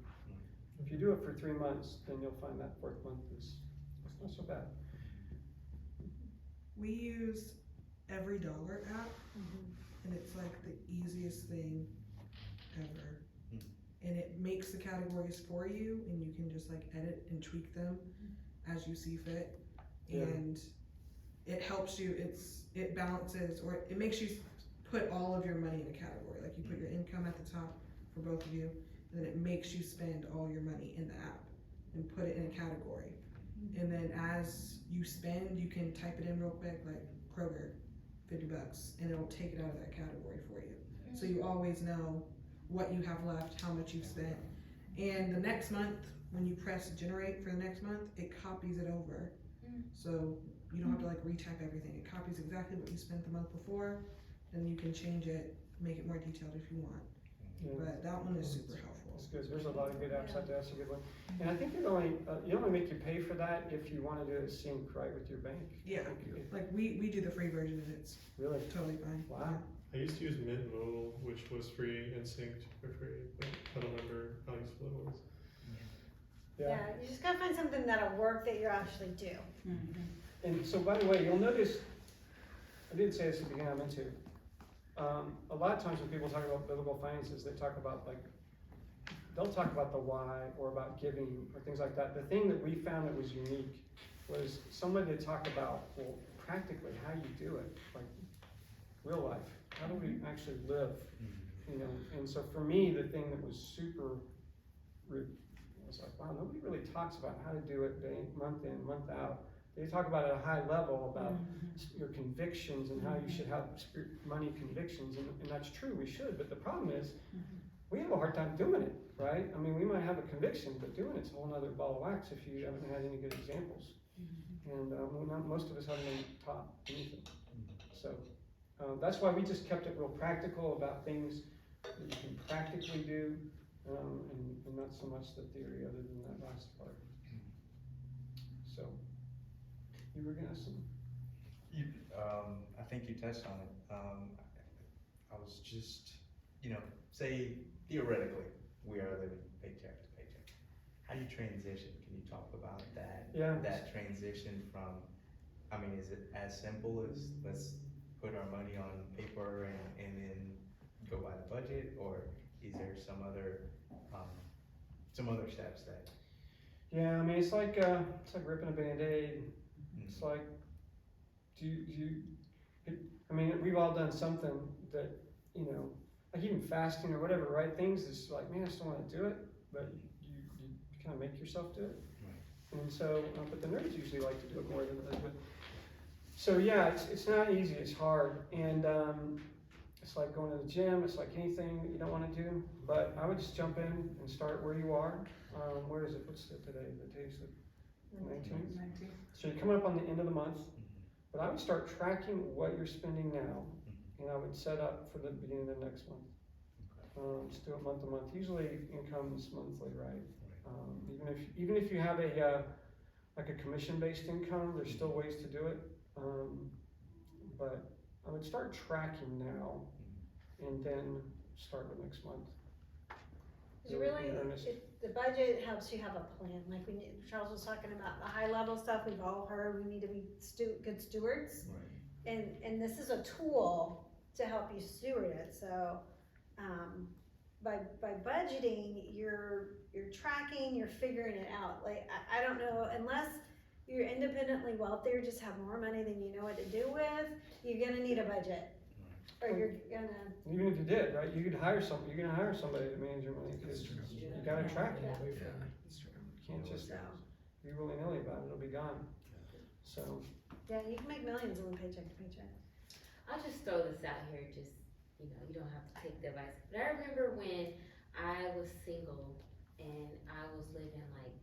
If you do it for 3 months, then you'll find that 4th month it's not so bad. We use Every Dollar app, and it's like the easiest thing ever. And it makes the categories for you, and you can just like edit and tweak them as you see fit. Yeah. And it helps you, it balances, or it makes you put all of your money in a category. Like you put your income at the top for both of you, and then it makes you spend all your money in the app and put it in a category. And then as you spend, you can type it in real quick, like Kroger, $50, and it'll take it out of that category for you. So you always know what you have left, how much you've spent. And the next month, when you press generate for the next month, it copies it over. So you don't have to like retype everything. It copies exactly what you spent the month before, and you can change it, make it more detailed if you want. Yeah. But that one is super helpful. That's good. There's a lot of good apps out there. That's a good one. And I think you only make you pay for that if you want to do it sync right with your bank. Yeah, like we do the free version, and it's Really? totally fine. Wow. I used to use Mint Mobile, which was free and synced for free, but I don't remember how useful it was. Yeah, you just gotta find something that'll work that you actually do. And so, by the way, you'll notice, I didn't say this at the beginning, I meant to. A lot of times when people talk about biblical finances, they talk about they'll talk about the why or about giving or things like that. The thing that we found that was unique was somebody to talk about, well, practically how you do it, like real life. How do we actually live? You know, and so for me, the thing that was super, I was like, wow, nobody really talks about how to do it month in, month out. They talk about it at a high level about your convictions and how you should have money convictions, and that's true, we should, but the problem is, we have a hard time doing it, right? I mean, we might have a conviction, but doing it's a whole nother ball of wax if you haven't had any good examples. And most of us haven't been taught anything. So that's why we just kept it real practical about things that you can practically do, and not so much the theory other than that last part. So, you were gonna say? I think you touched on it. I was just, say theoretically, we are living paycheck to paycheck. How do you transition? Can you talk about that? Yeah. That transition from, is it as simple as let's put our money on paper and then go by the budget, or is there some other steps that? Yeah, it's like ripping a Band-Aid. It's like, we've all done something that, like even fasting or whatever, right? Things is like, man, I just don't want to do it, but you kind of make yourself do it. Right. And so, but the nerds usually like to do it more than others. But so yeah, it's not easy. It's hard, and it's like going to the gym. It's like anything that you don't want to do. But I would just jump in and start where you are. Where is it? What's it today? Today's the 19th. So you're coming up on the end of the month. But I would start tracking what you're spending now, and I would set up for the beginning of next month. Just do it month to month. Usually income's monthly, right? Even if you have like a commission-based income, there's still ways to do it. But I would start tracking now, and then start with next month. The budget helps you have a plan. Like Charles was talking about the high level stuff, we've all heard we need to be good stewards. Right. And this is a tool to help you steward it. So by budgeting, you're tracking, you're figuring it out. Like I don't know, unless you're independently wealthy or just have more money than you know what to do with, you're gonna need a budget. Or you're gonna. Even if you did, right? You're gonna hire somebody to manage your money, because you gotta track it. Yeah. You can't just be willy-nilly about it, it'll be gone. So. Yeah, you can make millions living paycheck to paycheck. I'll just throw this out here, you don't have to take the advice. But I remember when I was single and I was living like,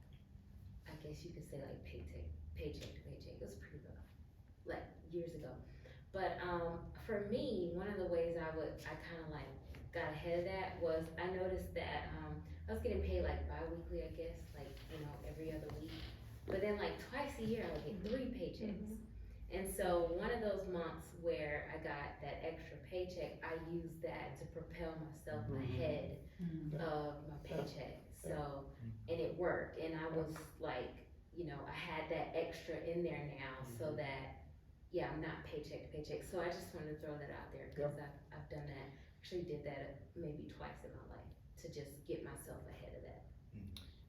I guess you could say like paycheck to paycheck. It was pretty rough, like years ago. But for me, one of the ways I kind of like got ahead of that was I noticed that I was getting paid like bi-weekly, I guess, like, every other week. But then like twice a year I would get 3 paychecks. And so one of those months where I got that extra paycheck, I used that to propel myself ahead of my paycheck. So, and it worked. And I was like, I had that extra in there now so that, yeah, I'm not paycheck to paycheck. So I just wanted to throw that out there because I've done that. Actually did that maybe twice in my life to just get myself ahead of that.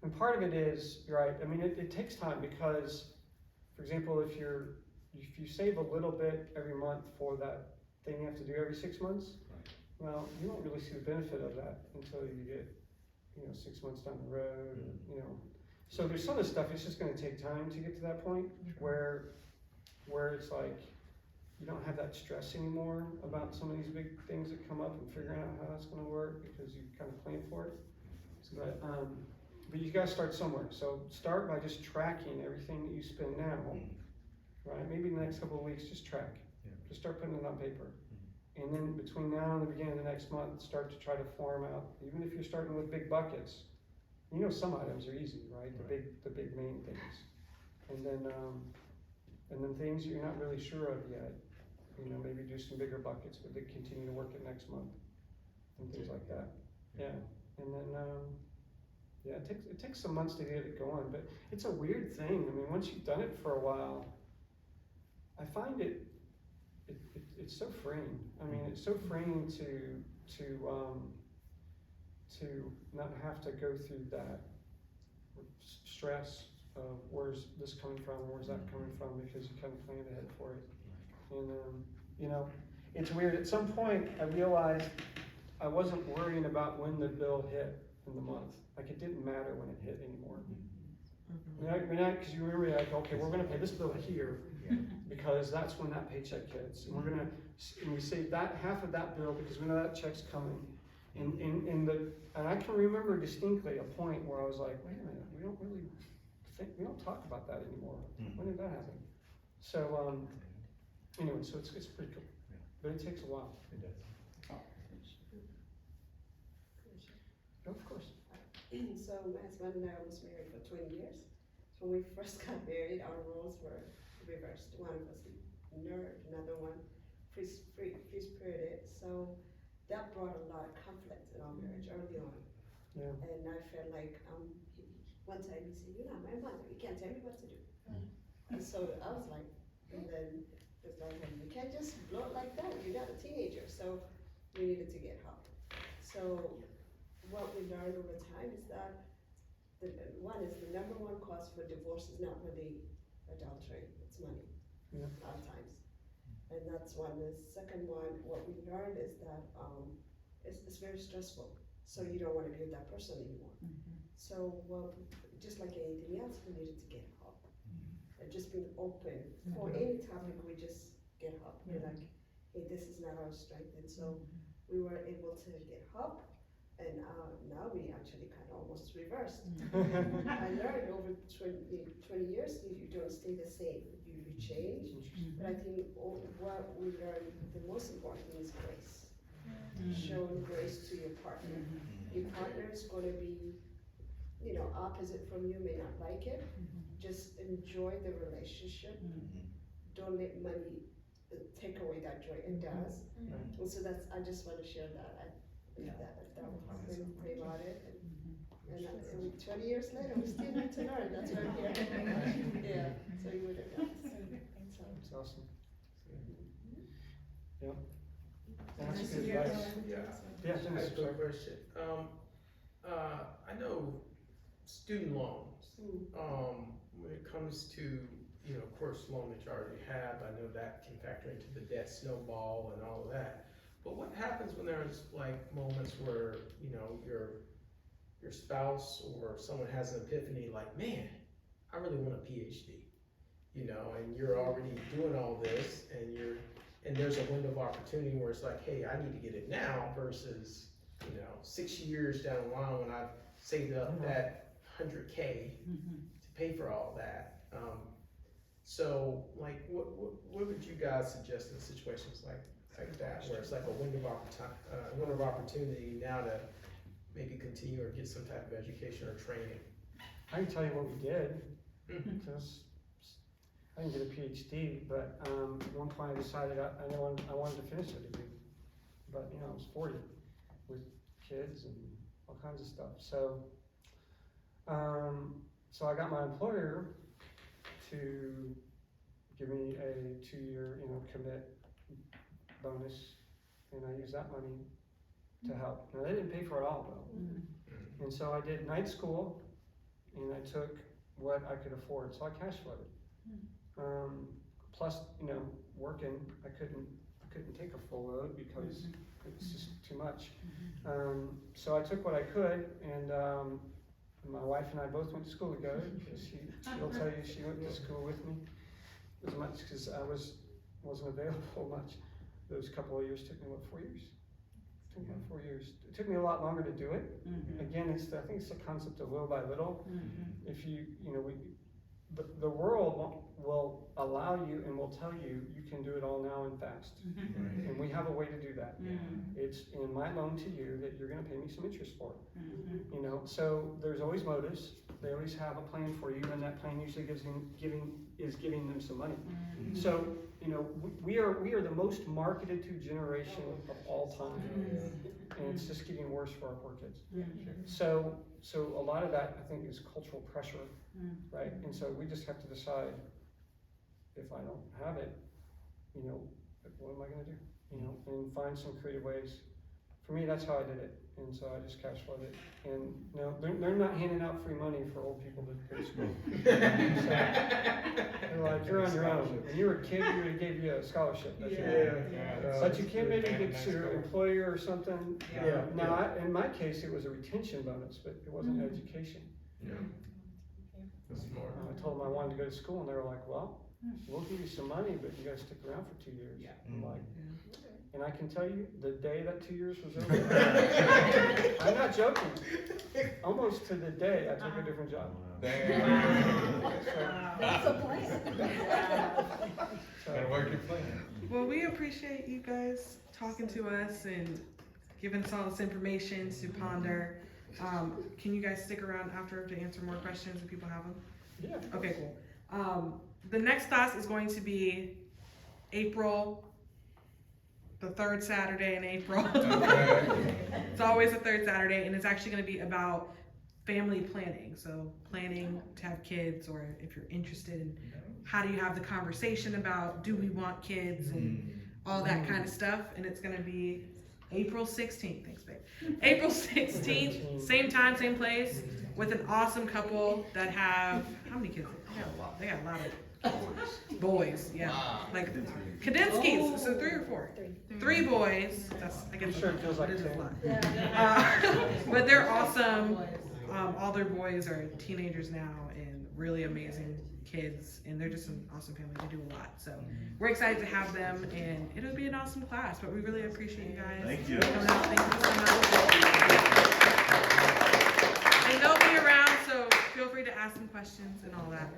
And part of it is, right, it takes time because, for example, if you save a little bit every month for that thing you have to do every 6 months, well, you won't really see the benefit of that until you get, 6 months down the road, So there's some of the stuff, it's just gonna take time to get to that point where it's like, you don't have that stress anymore about some of these big things that come up and figuring out how that's gonna work because you kind of planned for it. But you gotta start somewhere. So start by just tracking everything that you spend now, right? Maybe in the next couple of weeks, just track. Just start putting it on paper. And then between now and the beginning of the next month, start to try to form out, even if you're starting with big buckets, some items are easy, right? The big main things. And then things you're not really sure of yet, maybe do some bigger buckets, but they continue to work it next month and things like that. Yeah. And then, it takes some months to get it going, but it's a weird thing. Once you've done it for a while, I find it's so freeing. It's so freeing to not have to go through that stress of where's this coming from, where's that coming from, because you kind of planned ahead for it. And it's weird. At some point, I realized I wasn't worrying about when the bill hit in the month. Like it didn't matter when it hit anymore. Cause you remember, like, okay, we're gonna pay this bill here, Yeah. because that's when that paycheck hits, and we're gonna, and we save that, half of that bill, because we know that check's coming. And I can remember distinctly a point where I was like, wait a minute, we don't talk about that anymore. When did that happen? So, anyway, so it's pretty cool, but it takes a while. It does. Of course. So my husband and I was married for 20 years. So when we first got married, our roles were reversed. One of us a nerd, another one free-spirited. So that brought a lot of conflict in our marriage early on. Yeah. And I felt like one time he said, "You're not my mother. You can't tell me what to do." And so I was like, and then it's like, you can't just blow it like that. You're not a teenager. So we needed to get help. So what we learned over time is that the number one cause for divorce is not really adultery, it's money, Yeah. a lot of times. And that's one. The second one, what we learned is that it's very stressful, so you don't want to be with that person anymore. So, well, just like anything else, we needed to get help. And just being open for any topic, we just get help. We're like, hey, this is not our strength, and so we were able to get help. And now we actually kind of almost reversed. I learned over 20 years, you don't stay the same, you change. But I think what we learned, the most important thing is grace. Showing grace to your partner. Your partner is going to be, opposite from you, may not like it. Just enjoy the relationship. Don't let money take away that joy. It does. And so I just want to share that. That will help them pray about it. And 20 years later, we still need to learn. That's why I'm here. Yeah, so you would have done. That's awesome. Yeah. That's good advice. Yeah. Yeah, I Dennis, have a question. I know student loans, when it comes to, of course, loan that you already have, I know that can factor into the debt snowball and all of that. But what happens when there's like moments where, your spouse or someone has an epiphany like, man, I really want a PhD, and you're already doing all this and there's a window of opportunity where it's like, hey, I need to get it now versus, 6 years down the line when I've saved up that $100K to pay for all that. So like, what would you guys suggest in situations like that, where it's like a window of opportunity now to maybe continue or get some type of education or training? I can tell you what we did, because I didn't get a PhD, but at one point I decided I wanted to finish a degree, but I was 40 with kids and all kinds of stuff. So, so I got my employer to give me a 2-year, commit bonus, and I used that money to help. Now, they didn't pay for it all though. And so I did night school, and I took what I could afford, so I cash flowed. Plus, working, I couldn't take a full load because it was just too much. So I took what I could, and my wife and I both went to school together, because she'll tell you she went to school with me as much, because I wasn't available much. Those couple of years took me, 4 years? It took me about 4 years. It took me a lot longer to do it. Again, I think it's the concept of little by little. If the world will allow you and will tell you can do it all now and fast. And we have a way to do that. It's in my loan to you that you're going to pay me some interest for it. So there's always motives. They always have a plan for you, and that plan usually is giving them some money. So we are the most marketed to generation of all time, and it's just getting worse for our poor kids. So a lot of that, I think, is cultural pressure, right? And so we just have to decide, if I don't have it, what am I going to do? And find some creative ways. For me, that's how I did it, and so I just cash flowed it. And they're not handing out free money for old people to go to school. So, they're like, you're on your own. When you were a kid, we would have gave you a scholarship. But you can't maybe get to your employer or something. Now, in my case, it was a retention bonus, but it wasn't education. That's smart. I told them I wanted to go to school, and they were like, well, we'll give you some money, but you gotta stick around for 2 years. Yeah. I'm like, Yeah. and I can tell you, the day that 2 years was over, I'm not joking, almost to the day, I took a different job. That's a plan. Gotta work your plan. Well, we appreciate you guys talking to us and giving us all this information to ponder. Can you guys stick around after to answer more questions if people have them? Yeah. Okay, cool. The next class is going to be April, the third Saturday in April. It's always the third Saturday, and it's actually going to be about family planning. So planning to have kids, or if you're interested in how do you have the conversation about do we want kids and all that kind of stuff. And it's going to be April 16th. Thanks, babe. April 16th, same time, same place, with an awesome couple that have, how many kids? They got a lot of boys, yeah. Like Kadinskis, so 3 or 4. 3 boys. That's, I guess, I'm sure it feels like it is a 10. lot. But they're awesome. All their boys are teenagers now and really amazing kids, and they're just an awesome family. They do a lot, so we're excited to have them, and it'll be an awesome class. But we really appreciate you guys. Thank you. Coming out. Thank you so much. And they'll be around, so feel free to ask them questions and all that.